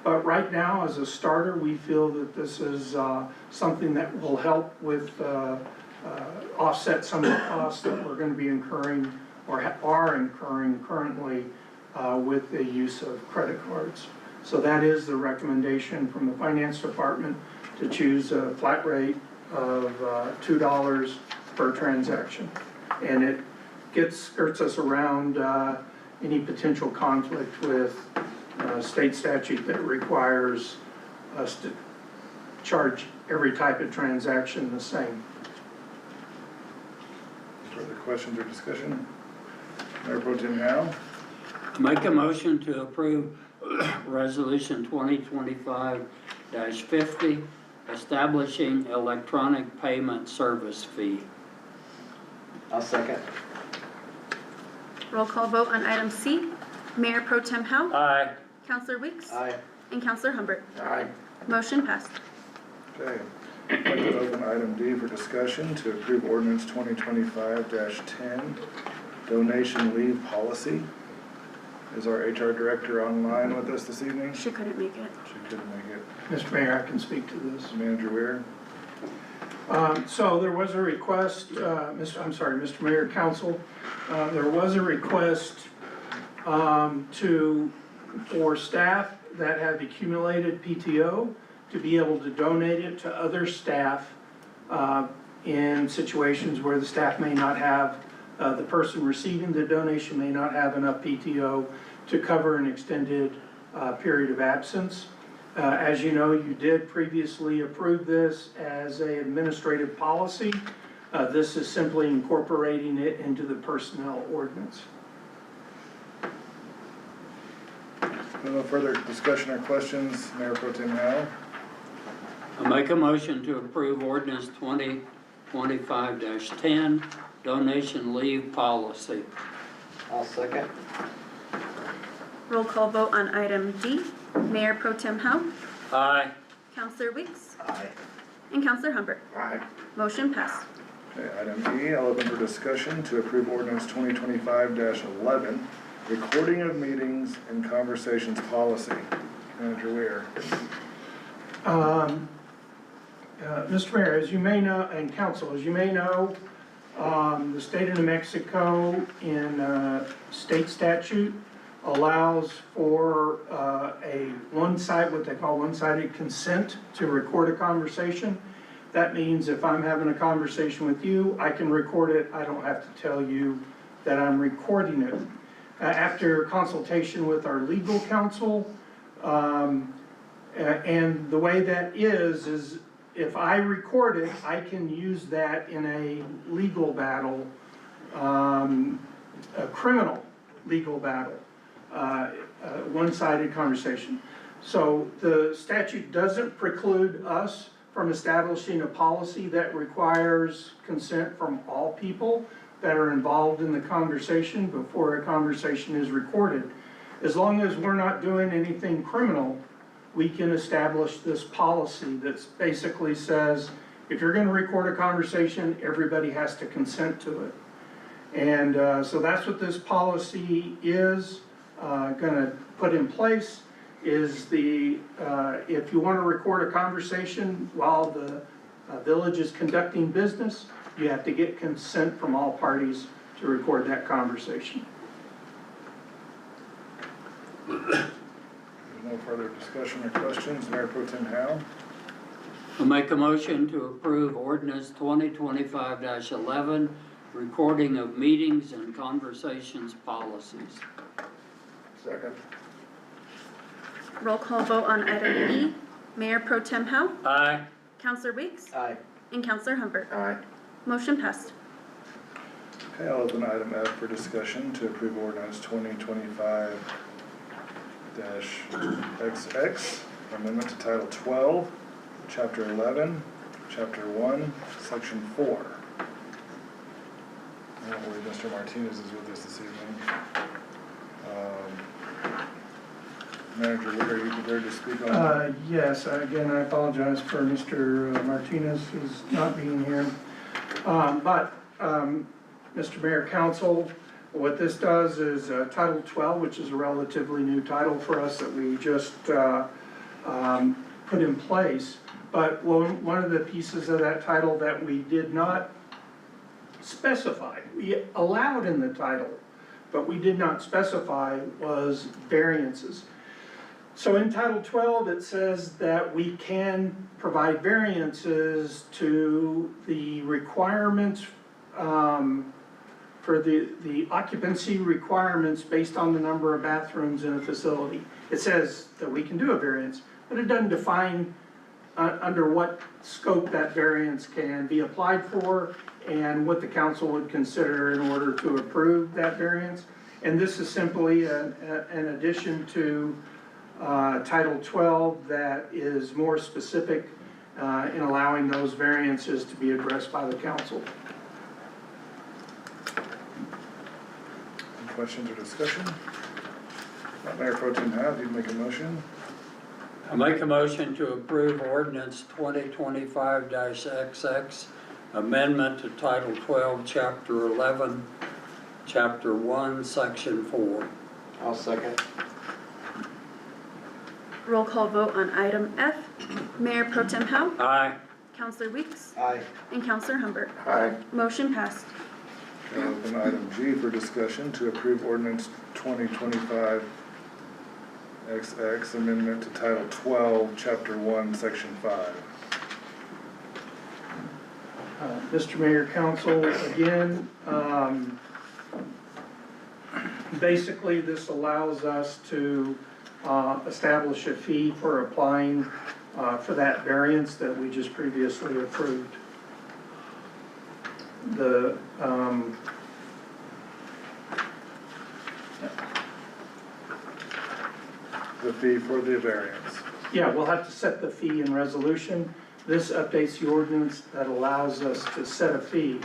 But right now, as a starter, we feel that this is something that will help with offset some of the costs that we're going to be incurring or are incurring currently with the use of credit cards. So that is the recommendation from the Finance Department, to choose a flat rate of $2 per transaction. And it skirts us around any potential conflict with state statute that requires us to charge every type of transaction the same. Further questions or discussion? Mayor Pro Tem Howe. Make a motion to approve resolution 2025-50, establishing electronic payment service fee. I'll second. Roll call vote on item C. Mayor Pro Tem Howe, Aye. Counselor Weeks, Aye. and Counselor Humbert. Aye. Motion passed. Okay. I'd like to open item D for discussion to approve ordinance 2025-10, donation leave policy. Is our HR director online with us this evening? She couldn't make it. She couldn't make it. Mr. Mayor, I can speak to this. Manager Weir. So there was a request, Mr. Mayor, Council, there was a request for staff that have accumulated PTO to be able to donate it to other staff in situations where the staff may not have, the person receiving the donation may not have enough PTO to cover an extended period of absence. As you know, you did previously approve this as an administrative policy. This is simply incorporating it into the personnel ordinance. No further discussion or questions, Mayor Pro Tem Howe? I make a motion to approve ordinance 2025-10, donation leave policy. I'll second. Roll call vote on item D. Mayor Pro Tem Howe, Aye. Counselor Weeks, Aye. and Counselor Humbert. Aye. Motion passed. Okay, item E, I'll open for discussion to approve ordinance 2025-11, recording of meetings and conversations policy. Manager Weir. Mr. Mayor, as you may know, and council, as you may know, the state of New Mexico in state statute allows for what they call one-sided consent to record a conversation. That means if I'm having a conversation with you, I can record it. I don't have to tell you that I'm recording it. After consultation with our legal counsel, and the way that is if I record it, I can use that in a legal battle, a criminal legal battle, one-sided conversation. So the statute doesn't preclude us from establishing a policy that requires consent from all people that are involved in the conversation before a conversation is recorded. As long as we're not doing anything criminal, we can establish this policy that basically says, if you're gonna record a conversation, everybody has to consent to it. And so that's what this policy is gonna put in place, is if you wanna record a conversation while the village is conducting business, you have to get consent from all parties to record that conversation. No further discussion or questions, Mayor Pro Tem Howe? I make a motion to approve ordinance 2025-11, recording of meetings and conversations policies. Second. Roll call vote on item E. Mayor Pro Tem Howe, Aye. Counselor Weeks, Aye. and Counselor Humbert. Aye. Motion passed. Okay, I'll open item F for discussion to approve ordinance 2025-XX, amendment to Title 12, Chapter 11, Chapter 1, Section 4. I don't believe Mr. Martinez is with us this evening. Manager Wood, are you prepared to speak on that? Yes, again, I apologize for Mr. Martinez who's not being here. Mr. Mayor, Council, what this does is Title 12, which is a relatively new title for us that we just put in place. But one of the pieces of that title that we did not specify, we allowed in the title, but we did not specify, was variances. So in Title 12, it says that we can provide variances to the requirements for the occupancy requirements based on the number of bathrooms in a facility. It says that we can do a variance, but it doesn't define under what scope that variance can be applied for and what the council would consider in order to approve that variance. And this is simply an addition to Title 12 that is more specific in allowing those variances to be addressed by the council. Any questions or discussion? Mayor Pro Tem Howe, do you make a motion? I make a motion to approve ordinance 2025-XX, amendment to Title 12, Chapter 11, Chapter 1, Section 4. I'll second. Roll call vote on item F. Mayor Pro Tem Howe, Aye. Counselor Weeks, Aye. and Counselor Humbert. Aye. Motion passed. I'll open item G for discussion to approve ordinance 2025-XX, amendment to Title 12, Chapter 1, Section 5. Mr. Mayor, Council, again, Basically, this allows us to establish a fee for applying for that variance that we just previously approved. The, The fee for the variance. yeah, we'll have to set the fee in resolution. This updates the ordinance that allows us to set a fee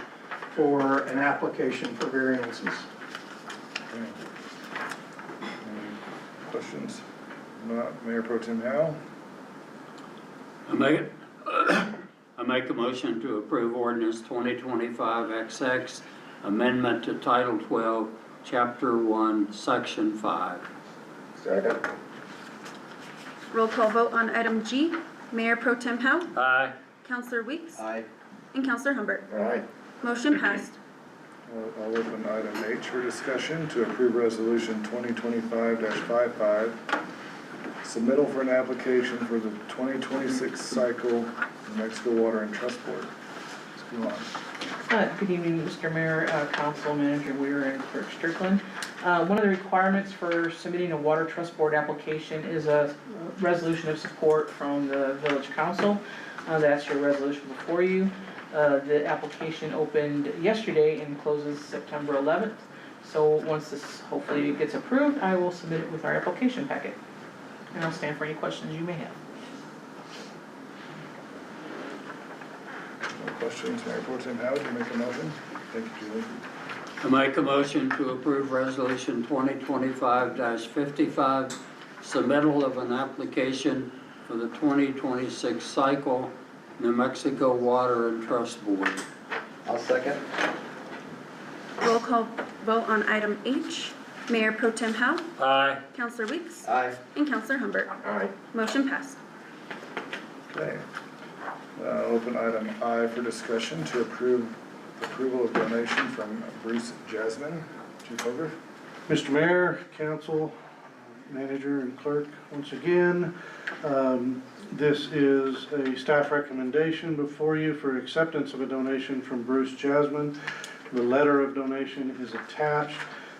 for an application for variances. Okay. Any questions? Not, Mayor Pro Tem Howe? I make a motion to approve ordinance 2025 XX, amendment to Title 12, Chapter 1, Section 5. Second. Roll call vote on item G. Mayor Pro Tem Howe, Aye. Counselor Weeks, Aye. and Counselor Humbert. Aye. Motion passed. I'll open item H for discussion to approve resolution 2025-55, submittal for an application for the 2026 cycle New Mexico Water and Trust Board. Let's go on. Good evening, Mr. Mayor, Council Manager Weir, and Clerk Strickland. One of the requirements for submitting a Water Trust Board application is a resolution of support from the Village Council. That's your resolution before you. The application opened yesterday and closes September 11th. So once this hopefully gets approved, I will submit it with our application packet. And I'll stand for any questions you may have. No questions, Mayor Pro Tem Howe, do you make a motion? Thank you, Julie. I make a motion to approve resolution 2025-55, submittal of an application for the 2026 cycle New Mexico Water and Trust Board. I'll second. Roll call vote on item H. Mayor Pro Tem Howe, Aye. Counselor Weeks, Aye. and Counselor Humbert. Aye. Motion passed. Okay. Open item I for discussion to approval of donation from Bruce Jasmine. Chief Hogarth? Mr. Mayor, council, manager, and clerk, once again, this is a staff recommendation before you for acceptance of a donation from Bruce Jasmine. The letter of donation is attached.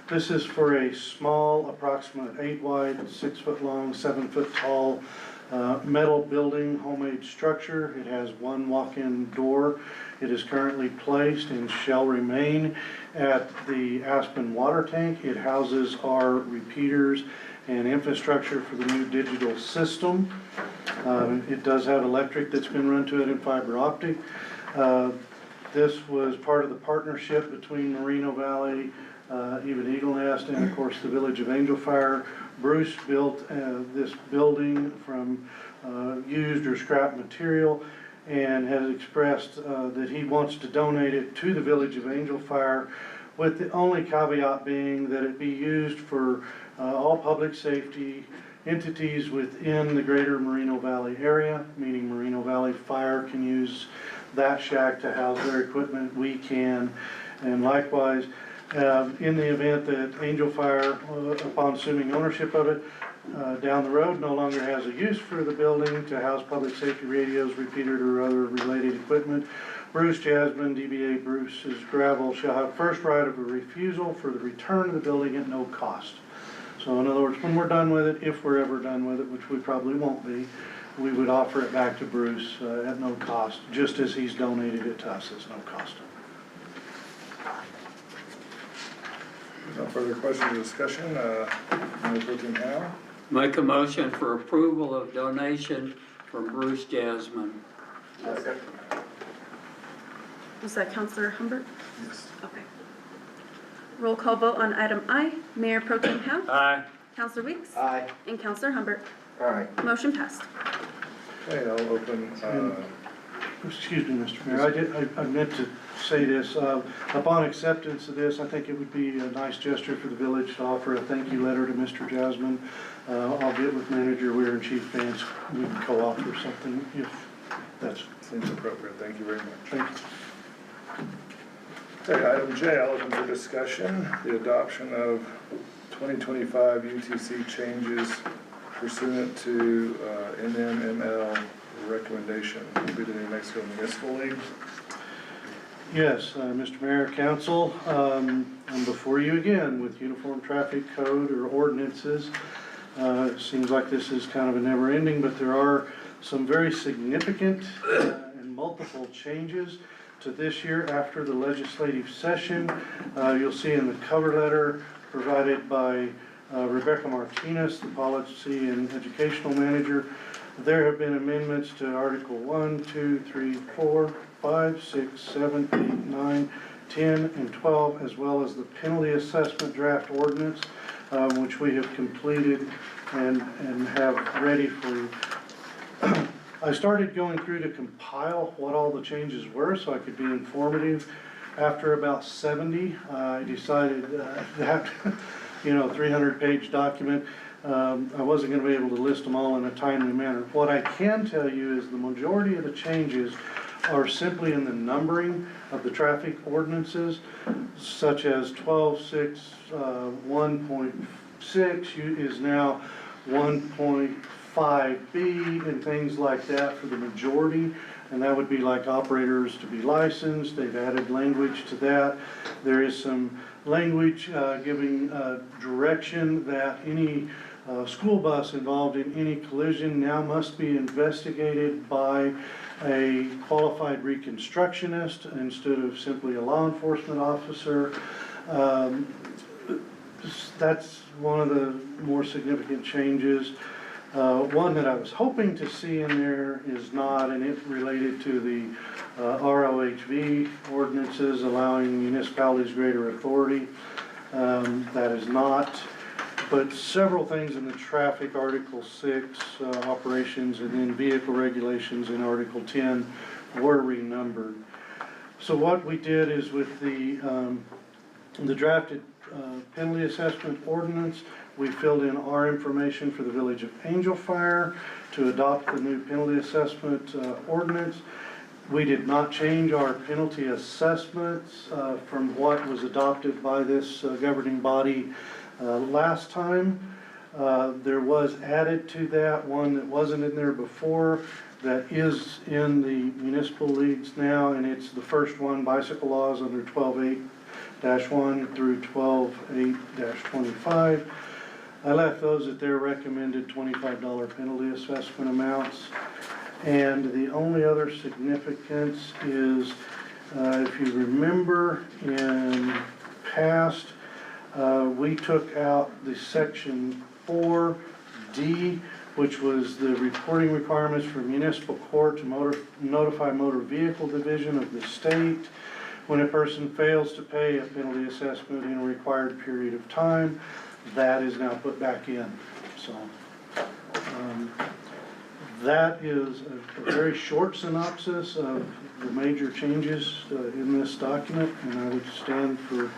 This is for a small, approximate 8 wide, 6 foot long, 7 foot tall, metal building, homemade structure. It has one walk-in door. It is currently placed and shall remain at the Aspen water tank. It houses our repeaters and infrastructure for the new digital system. It does have electric that's been run to it in fiber optic. This was part of the partnership between Moreno Valley, even Eagle Nest, and of course the Village of Angel Fire. Bruce built this building from used or scrap material and has expressed that he wants to donate it to the Village of Angel Fire, with the only caveat being that it be used for all public safety entities within the greater Moreno Valley area, meaning Moreno Valley Fire can use that shack to house their equipment, we can, and likewise, in the event that Angel Fire, upon assuming ownership of it, down the road no longer has a use for the building to house public safety radios, repeater, or other related equipment, Bruce Jasmine, DBA Bruce's Gravel, shall have first right of a refusal for the return of the building at no cost. So in other words, when we're done with it, if we're ever done with it, which we probably won't be, we would offer it back to Bruce at no cost, just as he's donated it to us at no cost. No further questions or discussion. Mayor Pro Tem Howe? Make a motion for approval of donation from Bruce Jasmine. Second. Was that Counselor Humbert? Yes. Okay. Roll call vote on item I. Mayor Pro Tem Howe, Aye. Counselor Weeks, Aye. and Counselor Humbert. Aye. Motion passed. Okay, I'll open, Excuse me, Mr. Mayor, I meant to say this, upon acceptance of this, I think it would be a nice gesture for the village to offer a thank you letter to Mr. Jasmine. I'll get with Manager Weir and Chief Vance, we can co-author something if that's, seems appropriate. Thank you very much. thank you. Okay, item J, I'll open for discussion, the adoption of 2025 UTC changes pursuant to NMML recommendation, will be the New Mexico Municipal League. Yes, Mr. Mayor, Council, I'm before you again with Uniform Traffic Code or ordinances. It seems like this is kind of a never ending, but there are some very significant and multiple changes to this year after the legislative session. You'll see in the cover letter provided by Rebecca Martinez, the Policy and Educational Manager, there have been amendments to Article 1, 2, 3, 4, 5, 6, 7, 8, 9, 10, and 12, as well as the penalty assessment draft ordinance, which we have completed and have ready for you. I started going through to compile what all the changes were so I could be informative. After about 70, I decided that, 300-page document, I wasn't going to be able to list them all in a timely manner. What I can tell you is the majority of the changes are simply in the numbering of the traffic ordinances, such as 12.6, 1.6 is now 1.5B and things like that for the majority. And that would be like operators to be licensed. They've added language to that. There is some language giving direction that any school bus involved in any collision now must be investigated by a qualified reconstructionist instead of simply a law enforcement officer. That's one of the more significant changes. One that I was hoping to see in there is not, and it related to the ROHV ordinances allowing municipalities greater authority. That is not, but several things in the traffic, Article 6, operations, and then vehicle regulations in Article 10 were renumbered. So what we did is with the drafted penalty assessment ordinance, we filled in our information for the Village of Angel Fire to adopt the new penalty assessment ordinance. We did not change our penalty assessments from what was adopted by this governing body last time. There was added to that one that wasn't in there before that is in the municipal leagues now, and it's the first one, bicycle laws under 12.8-1 through 12.8-25. I left those at their recommended $25 penalty assessment amounts. And the only other significance is, if you remember in past, we took out the section 4D, which was the reporting requirements for municipal court to notify motor vehicle division of the state when a person fails to pay a penalty assessment in a required period of time. That is now put back in. So that is a very short synopsis of the major changes in this document, and I would stand for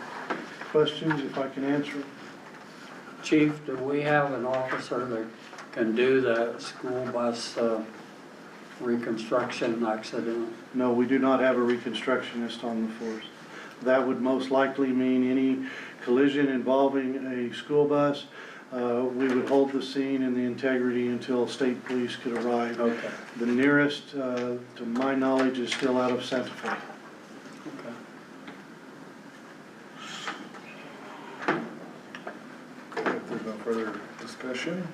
questions if I can answer them. Chief, do we have an officer that can do the school bus reconstruction accident? No, we do not have a reconstructionist on the force. That would most likely mean any collision involving a school bus, we would hold the scene and the integrity until state police could arrive. Okay. The nearest, to my knowledge, is still out of Santa Fe. If there's no further discussion.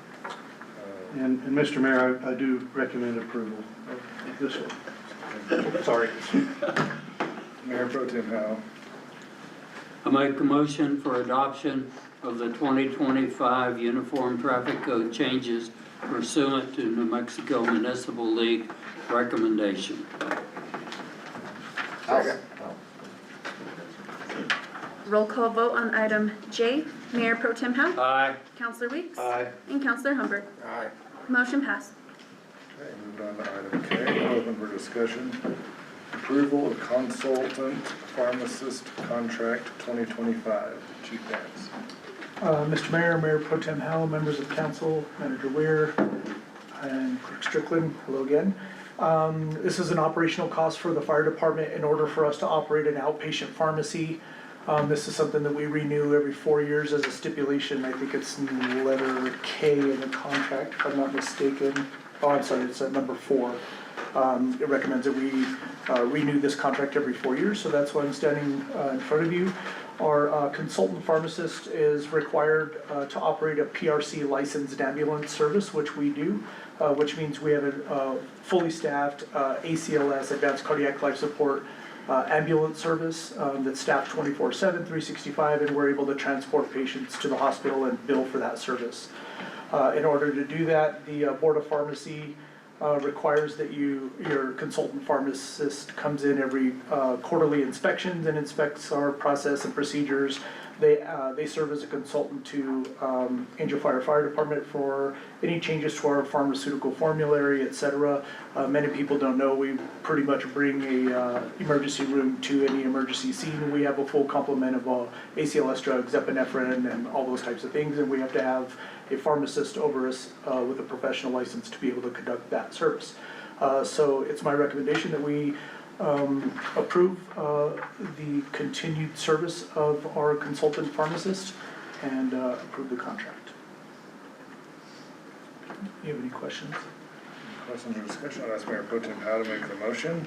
And Mr. Mayor, I do recommend approval of this one. Sorry. Mayor Pro Tem Howe. I make a motion for adoption of the 2025 Uniform Traffic Code changes pursuant to New Mexico Municipal League recommendation. Roll call vote on item J. Mayor Pro Tem Howe. Aye. Counselor Weeks. Aye. And Counselor Humbert. Aye. Motion passed. Okay, moved on to item K, open for discussion. Approval of consultant pharmacist contract 2025. Chief Vance. Mr. Mayor, Mayor Pro Tem Howell, members of council, Manager Weir, and Clerk Strickland, hello again. This is an operational cost for the fire department in order for us to operate an outpatient pharmacy. This is something that we renew every 4 years as a stipulation. I think it's letter K in the contract, if I'm not mistaken. Oh, I'm sorry, it's at number 4. It recommends that we renew this contract every 4 years, so that's why I'm standing in front of you. Our consultant pharmacist is required to operate a PRC licensed ambulance service, which we do, which means we have a fully staffed ACLS, Advanced Cardiac Life Support, ambulance service that's staffed 24/7, 365, and we're able to transport patients to the hospital and bill for that service. In order to do that, the Board of Pharmacy requires that your consultant pharmacist comes in every quarterly inspections and inspects our process and procedures. They serve as a consultant to Angel Fire Department for any changes to our pharmaceutical formulary, et cetera. Many people don't know we pretty much bring a emergency room to any emergency scene. We have a full complement of ACLS drugs, epinephrine, and all those types of things, and we have to have a pharmacist over us with a professional license to be able to conduct that service. So it's my recommendation that we approve the continued service of our consultant pharmacist and approve the contract. You have any questions? Questions or discussion? I'll ask Mayor Pro Tem Howe to make the motion.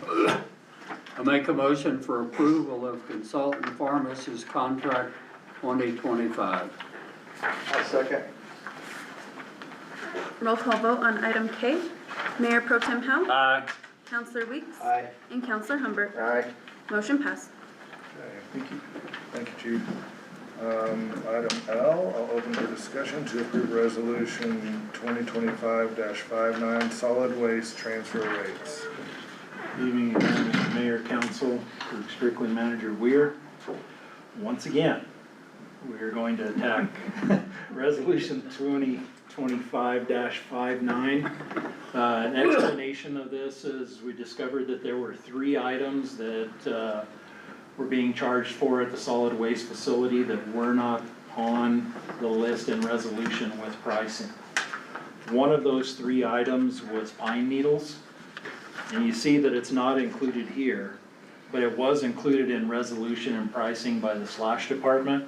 I make a motion for approval of consultant pharmacist contract 2025. I'll second. Roll call vote on item K. Mayor Pro Tem Howe? Aye. Counselor Weeks? Aye. And Counselor Humbert? Aye. Motion passed. Okay, thank you. Thank you, Chief. Item L, I'll open for discussion to approve resolution 2025-59, solid waste transfer rates. Good evening again, Mayor, Council, Kirk Strickland, Manager Weir. Once again, we're going to attack Resolution 2025-59. An explanation of this is we discovered that there were 3 items that were being charged for at the solid waste facility that were not on the list in resolution with pricing. One of those 3 items was pine needles, and you see that it's not included here, but it was included in resolution and pricing by the Slash Department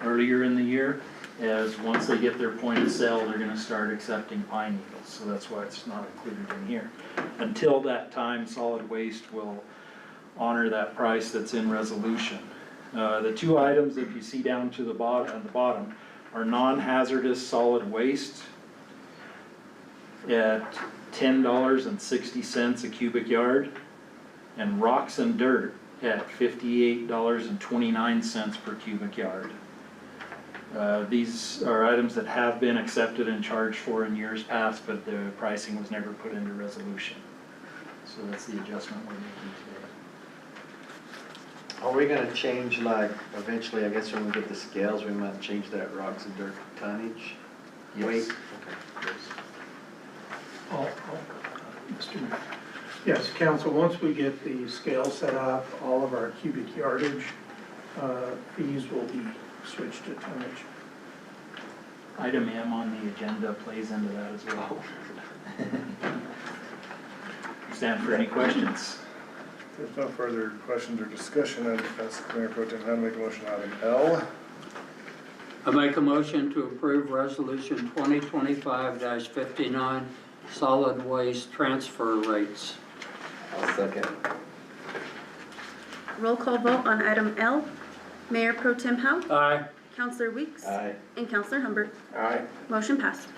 earlier in the year, as once they get their point of sale, they're gonna start accepting pine needles, so that's why it's not included in here. Until that time, solid waste will honor that price that's in resolution. The 2 items that you see down to the bottom are non-hazardous solid waste at $10.60 a cubic yard, and rocks and dirt at $58.29 per cubic yard. These are items that have been accepted and charged for in years past, but the pricing was never put into resolution. So that's the adjustment we're making today. Are we gonna change, like, eventually, I guess when we get the scales, we might change that rocks and dirt tonnage? Yes. Weight? Mr. Mayor. Yes, council, once we get the scale set up, all of our cubic yardage fees will be switched to tonnage. Item M on the agenda plays into that as well. Stand for any questions? If there's no further questions or discussion, I'd ask Mayor Pro Tem Howe to make a motion on item L. I make a motion to approve resolution 2025-59, solid waste transfer rates. I'll second. Roll call vote on item L. Mayor Pro Tem Howe? Aye. Counselor Weeks? Aye. And Counselor Humbert? Aye. Motion passed.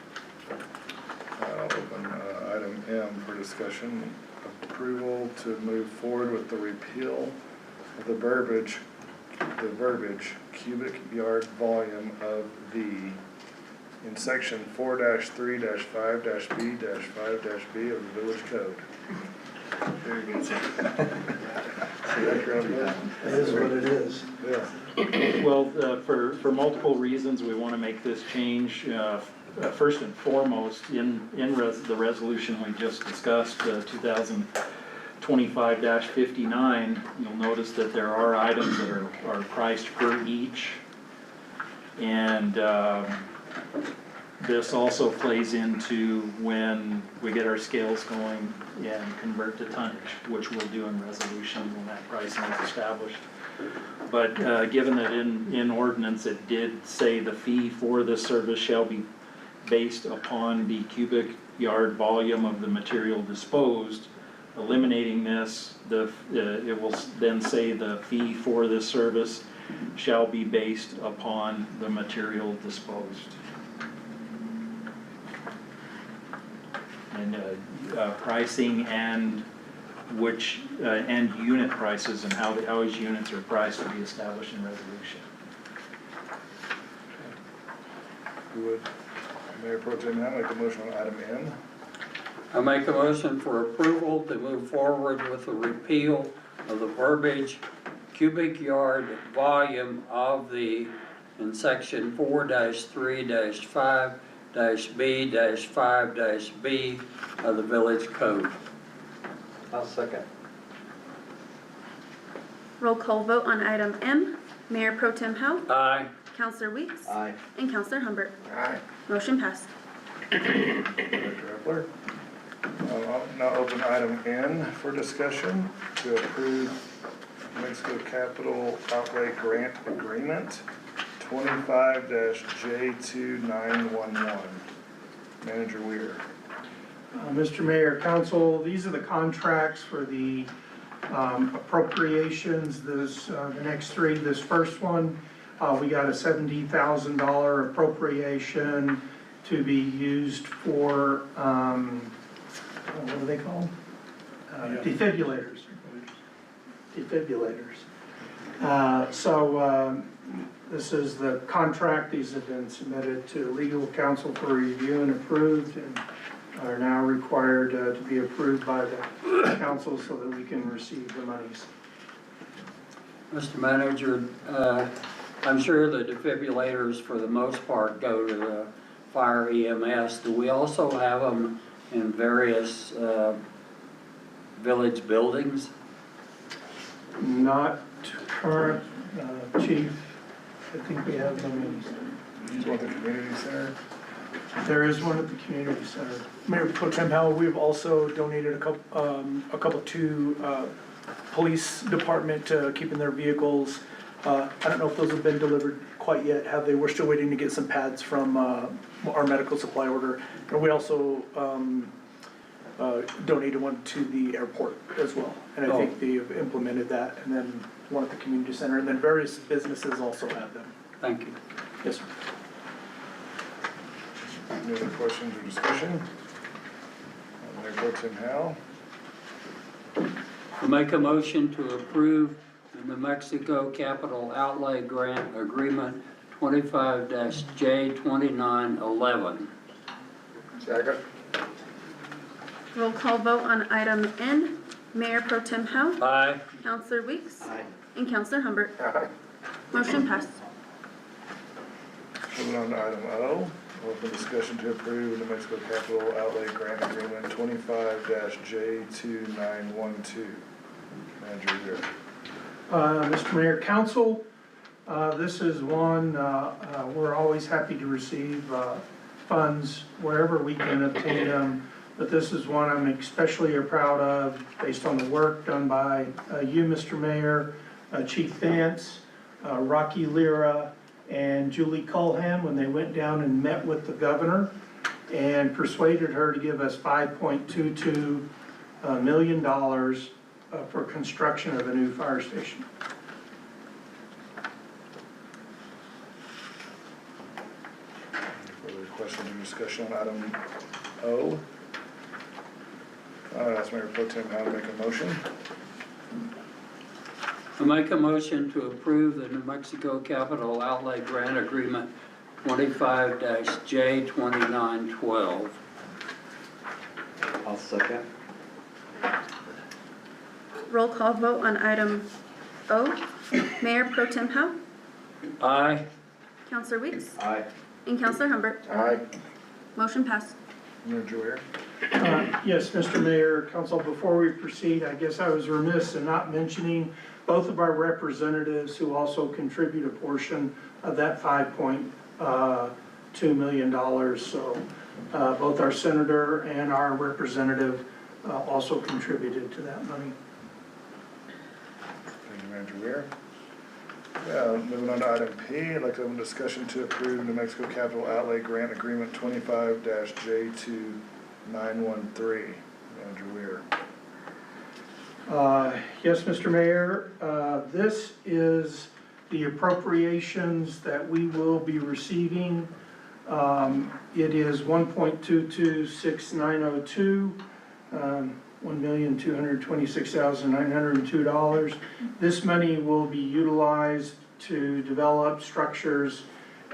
I'll open item M for discussion. Approval to move forward with the repeal of the verbiage cubic yard volume of the, in section 4-3-5-B-5-B of the village code. Very good, sir. See that, Grandpa? That is what it is. Yeah. Well, for multiple reasons, we want to make this change. First and foremost, in the resolution we just discussed, 2025-59, you'll notice that there are items that are priced per each. And this also plays into when we get our scales going and convert to tonnage, which we'll do in resolution when that pricing is established. But given that in ordinance it did say the fee for this service shall be based upon the cubic yard volume of the material disposed, eliminating this, it will then say the fee for this service shall be based upon the material disposed. And pricing and and unit prices and how these units are priced to be established in resolution. Would Mayor Pro Tem Howe make a motion on item N? I make a motion for approval to move forward with the repeal of the verbiage cubic yard volume of the, in section 4-3-5-B-5-B of the village code. I'll second. Roll call vote on item M. Mayor Pro Tem Howe, Aye. Counselor Weeks, Aye. and Counselor Humbert. Aye. Motion passed. Director Epler. I'll now open item N for discussion to approve Mexico Capital Outlay Grant Agreement 25-J2911. Manager Weir. Mr. Mayor, Council, these are the contracts for the appropriations, the next three. This first one, we got a $70,000 appropriation to be used for, what are they called? Defibrillators. This is the contract. These have been submitted to legal counsel for review and approved, and are now required to be approved by the council so that we can receive the monies. Mr. Manager, I'm sure the defibrillators for the most part go to the fire EMS. Do we also have them in various village buildings? Not current, chief. I think we have them in. You want the community center? There is one at the community center. Mayor Pro Tem Howell, we've also donated a couple to police department to keeping their vehicles. I don't know if those have been delivered quite yet, have they? We're still waiting to get some pads from our medical supply order. And we also donated one to the airport as well. And I think they've implemented that, and then one at the community center, and then various businesses also have them. Thank you. Yes, sir. Any other questions or discussion? Mayor Pro Tem Howe. I make a motion to approve the New Mexico Capital Outlay Grant Agreement 25-J2911. Second. Roll call vote on item N. Mayor Pro Tem Howe, Aye. Counselor Weeks, Aye. and Counselor Humbert. Aye. Motion passed. Moving on to item O, open discussion to approve the New Mexico Capital Outlay Grant Agreement 25-J2912. Manager Weir. Mr. Mayor, Council, this is one, we're always happy to receive funds wherever we can obtain them, but this is one I'm especially proud of based on the work done by you, Mr. Mayor, Chief Vance, Rocky Lira, and Julie Culhan when they went down and met with the governor and persuaded her to give us $5.22 million for construction of a new fire station. Further questions or discussion on item O? I'll ask Mayor Pro Tem Howe to make a motion. I make a motion to approve the New Mexico Capital Outlay Grant Agreement 25-J2912. I'll second. Roll call vote on item O. Mayor Pro Tem Howe, Aye. Counselor Weeks, Aye. and Counselor Humbert. Aye. Motion passed. Manager Weir. Yes, Mr. Mayor, Council, before we proceed, I guess I was remiss in not mentioning both of our representatives who also contribute a portion of that $5.2 million. So both our senator and our representative also contributed to that money. Thank you, Manager Weir. Moving on to item P, I'd like to open discussion to approve New Mexico Capital Outlay Grant Agreement 25-J2913. Manager Weir. Yes, Mr. Mayor, this is the appropriations that we will be receiving. It is 1.226902, $1,226,902. This money will be utilized to develop structures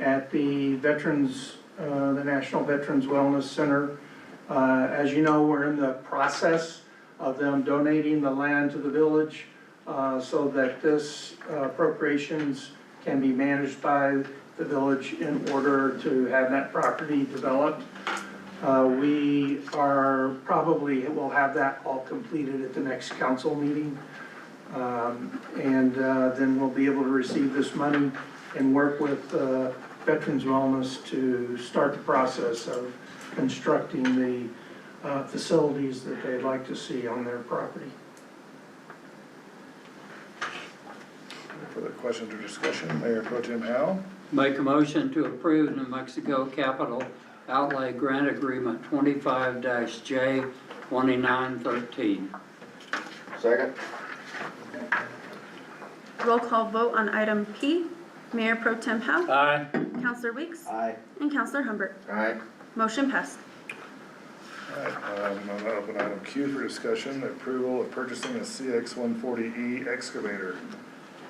at the Veterans, the National Veterans Wellness Center. As you know, we're in the process of them donating the land to the village so that this appropriations can be managed by the village in order to have that property developed. We are probably, will have that all completed at the next council meeting. Then we'll be able to receive this money and work with Veterans Wellness to start the process of constructing the facilities that they'd like to see on their property. Any further questions or discussion? Mayor Pro Tem Howell? Make a motion to approve New Mexico Capital Outlay Grant Agreement 25-J2913. Second. Roll call vote on item P. Mayor Pro Tem Howell. Aye. Counselor Weeks. Aye. And Counselor Humbert. Aye. Motion passed. All right, I'm gonna open item Q for discussion, approval of purchasing a CX 140E excavator.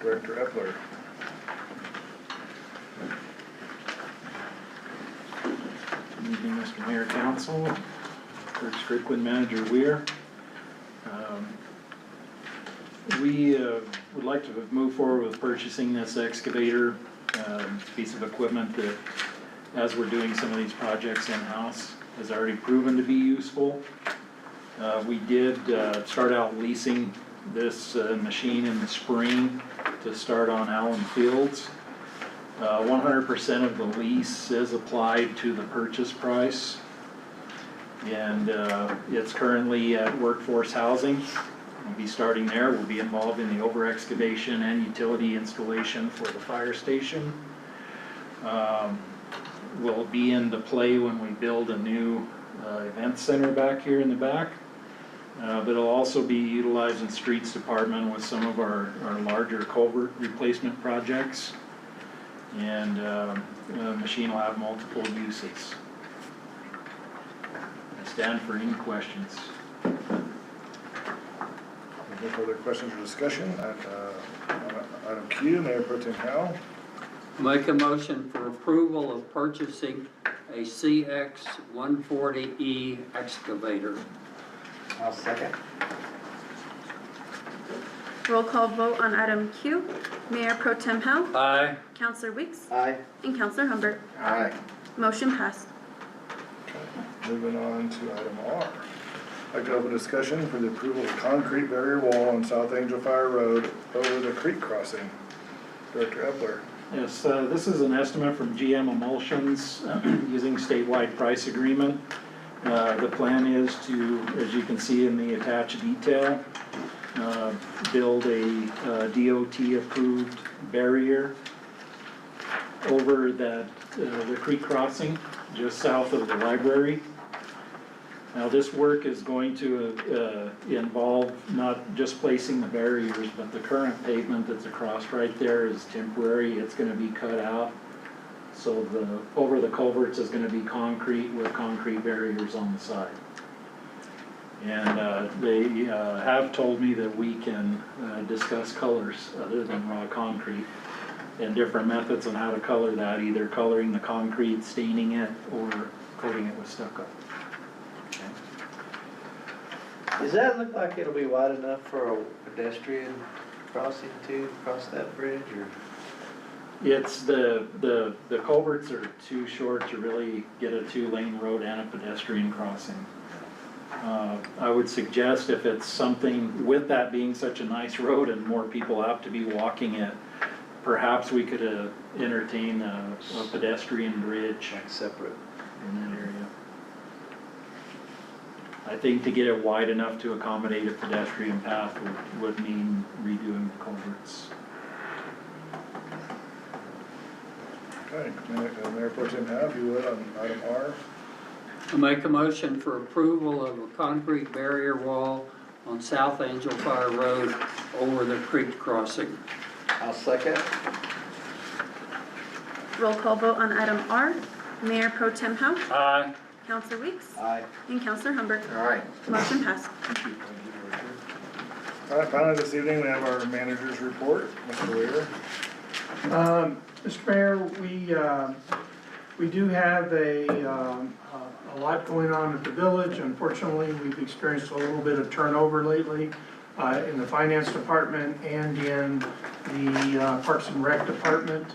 Director Epler. Good evening, Mr. Mayor, Council, Clerk Strickland, Manager Weir. We would like to move forward with purchasing this excavator, piece of equipment that, as we're doing some of these projects in-house, has already proven to be useful. We did start out leasing this machine in the spring to start on Allen Fields. 100% of the lease is applied to the purchase price. And it's currently at Workforce Housing. We'll be starting there. We'll be involved in the over excavation and utility installation for the fire station. Will be into play when we build a new event center back here in the back. But it'll also be utilized in Streets Department with some of our larger culvert replacement projects. And the machine will have multiple uses. I stand for any questions. No further questions or discussion? Item Q, Mayor Pro Tem Howell. Make a motion for approval of purchasing a CX 140E excavator. I'll second. Roll call vote on item Q. Mayor Pro Tem Howell. Aye. Counselor Weeks. Aye. And Counselor Humbert. Aye. Motion passed. Moving on to item R. I'd like to open discussion for the approval of concrete barrier wall on South Angel Fire Road over the creek crossing. Director Epler. Yes, this is an estimate from GM Emulsions using statewide price agreement. The plan is to, as you can see in the attached detail, build a DOT-approved barrier over that the creek crossing just south of the library. Now this work is going to involve not just placing the barriers, but the current pavement that's across right there is temporary. It's going to be cut out. So over the culverts is going to be concrete with concrete barriers on the side. And they have told me that we can discuss colors other than raw concrete and different methods on how to color that, either coloring the concrete, staining it, or coating it with stucco. Does that look like it'll be wide enough for a pedestrian crossing to cross that bridge, or? It's the culverts are too short to really get a 2-lane road and a pedestrian crossing. I would suggest if it's something, with that being such a nice road and more people have to be walking it, perhaps we could entertain a pedestrian bridge. Like separate. In that area. I think to get it wide enough to accommodate a pedestrian path would mean redoing the culverts. Okay, Mayor Pro Tem Howell, if you would, on item R. Make a motion for approval of a concrete barrier wall on South Angel Fire Road over the creek crossing. I'll second. Roll call vote on item R. Mayor Pro Tem Howe, Aye. Counselor Weeks, Aye. and Counselor Humberg. All right. Motion passed. All right, finally this evening, we have our manager's report. Mr. Weir. Mr. Mayor, we do have a lot going on at the village. Unfortunately, we've experienced a little bit of turnover lately in the finance department and in the Parks and Rec department.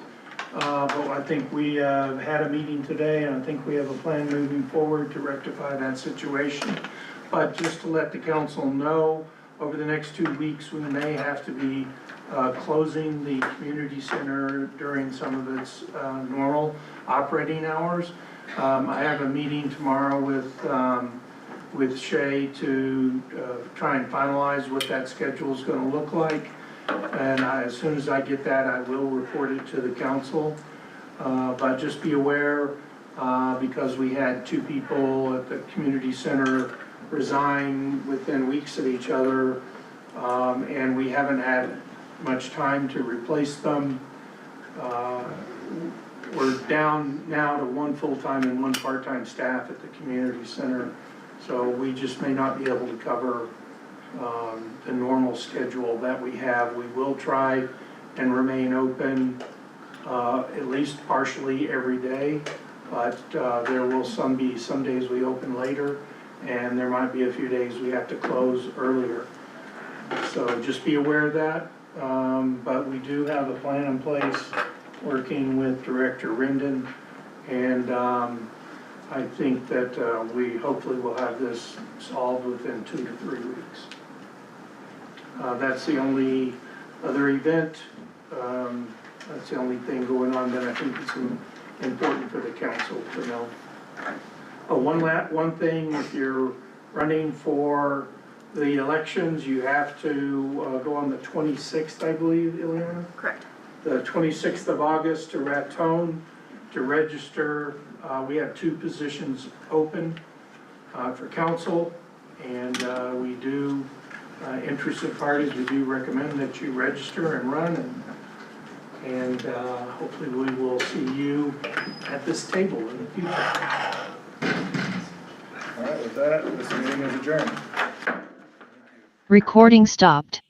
But I think we had a meeting today, and I think we have a plan moving forward to rectify that situation. But just to let the council know, over the next 2 weeks, we may have to be closing the community center during some of its normal operating hours. I have a meeting tomorrow with Shay to try and finalize what that schedule is going to look like. And as soon as I get that, I will report it to the council. But just be aware, because we had 2 people at the community center resign within weeks of each other, and we haven't had much time to replace them. We're down now to 1 full-time and 1 part-time staff at the community center, so we just may not be able to cover the normal schedule that we have. We will try and remain open at least partially every day, but there will be some days we open later, and there might be a few days we have to close earlier. So just be aware of that, but we do have a plan in place, working with Director Rendon, and I think that we hopefully will have this solved within 2 to 3 weeks. That's the only other event, that's the only thing going on that I think is important for the council to know. One thing, if you're running for the elections, you have to go on the 26th, I believe, Ileana? Correct. The 26th of August to Raton to register. We have 2 positions open for council, and we do, interested parties, we do recommend that you register and run, and hopefully we will see you at this table in the future. All right, with that, this meeting is adjourned. Recording stopped.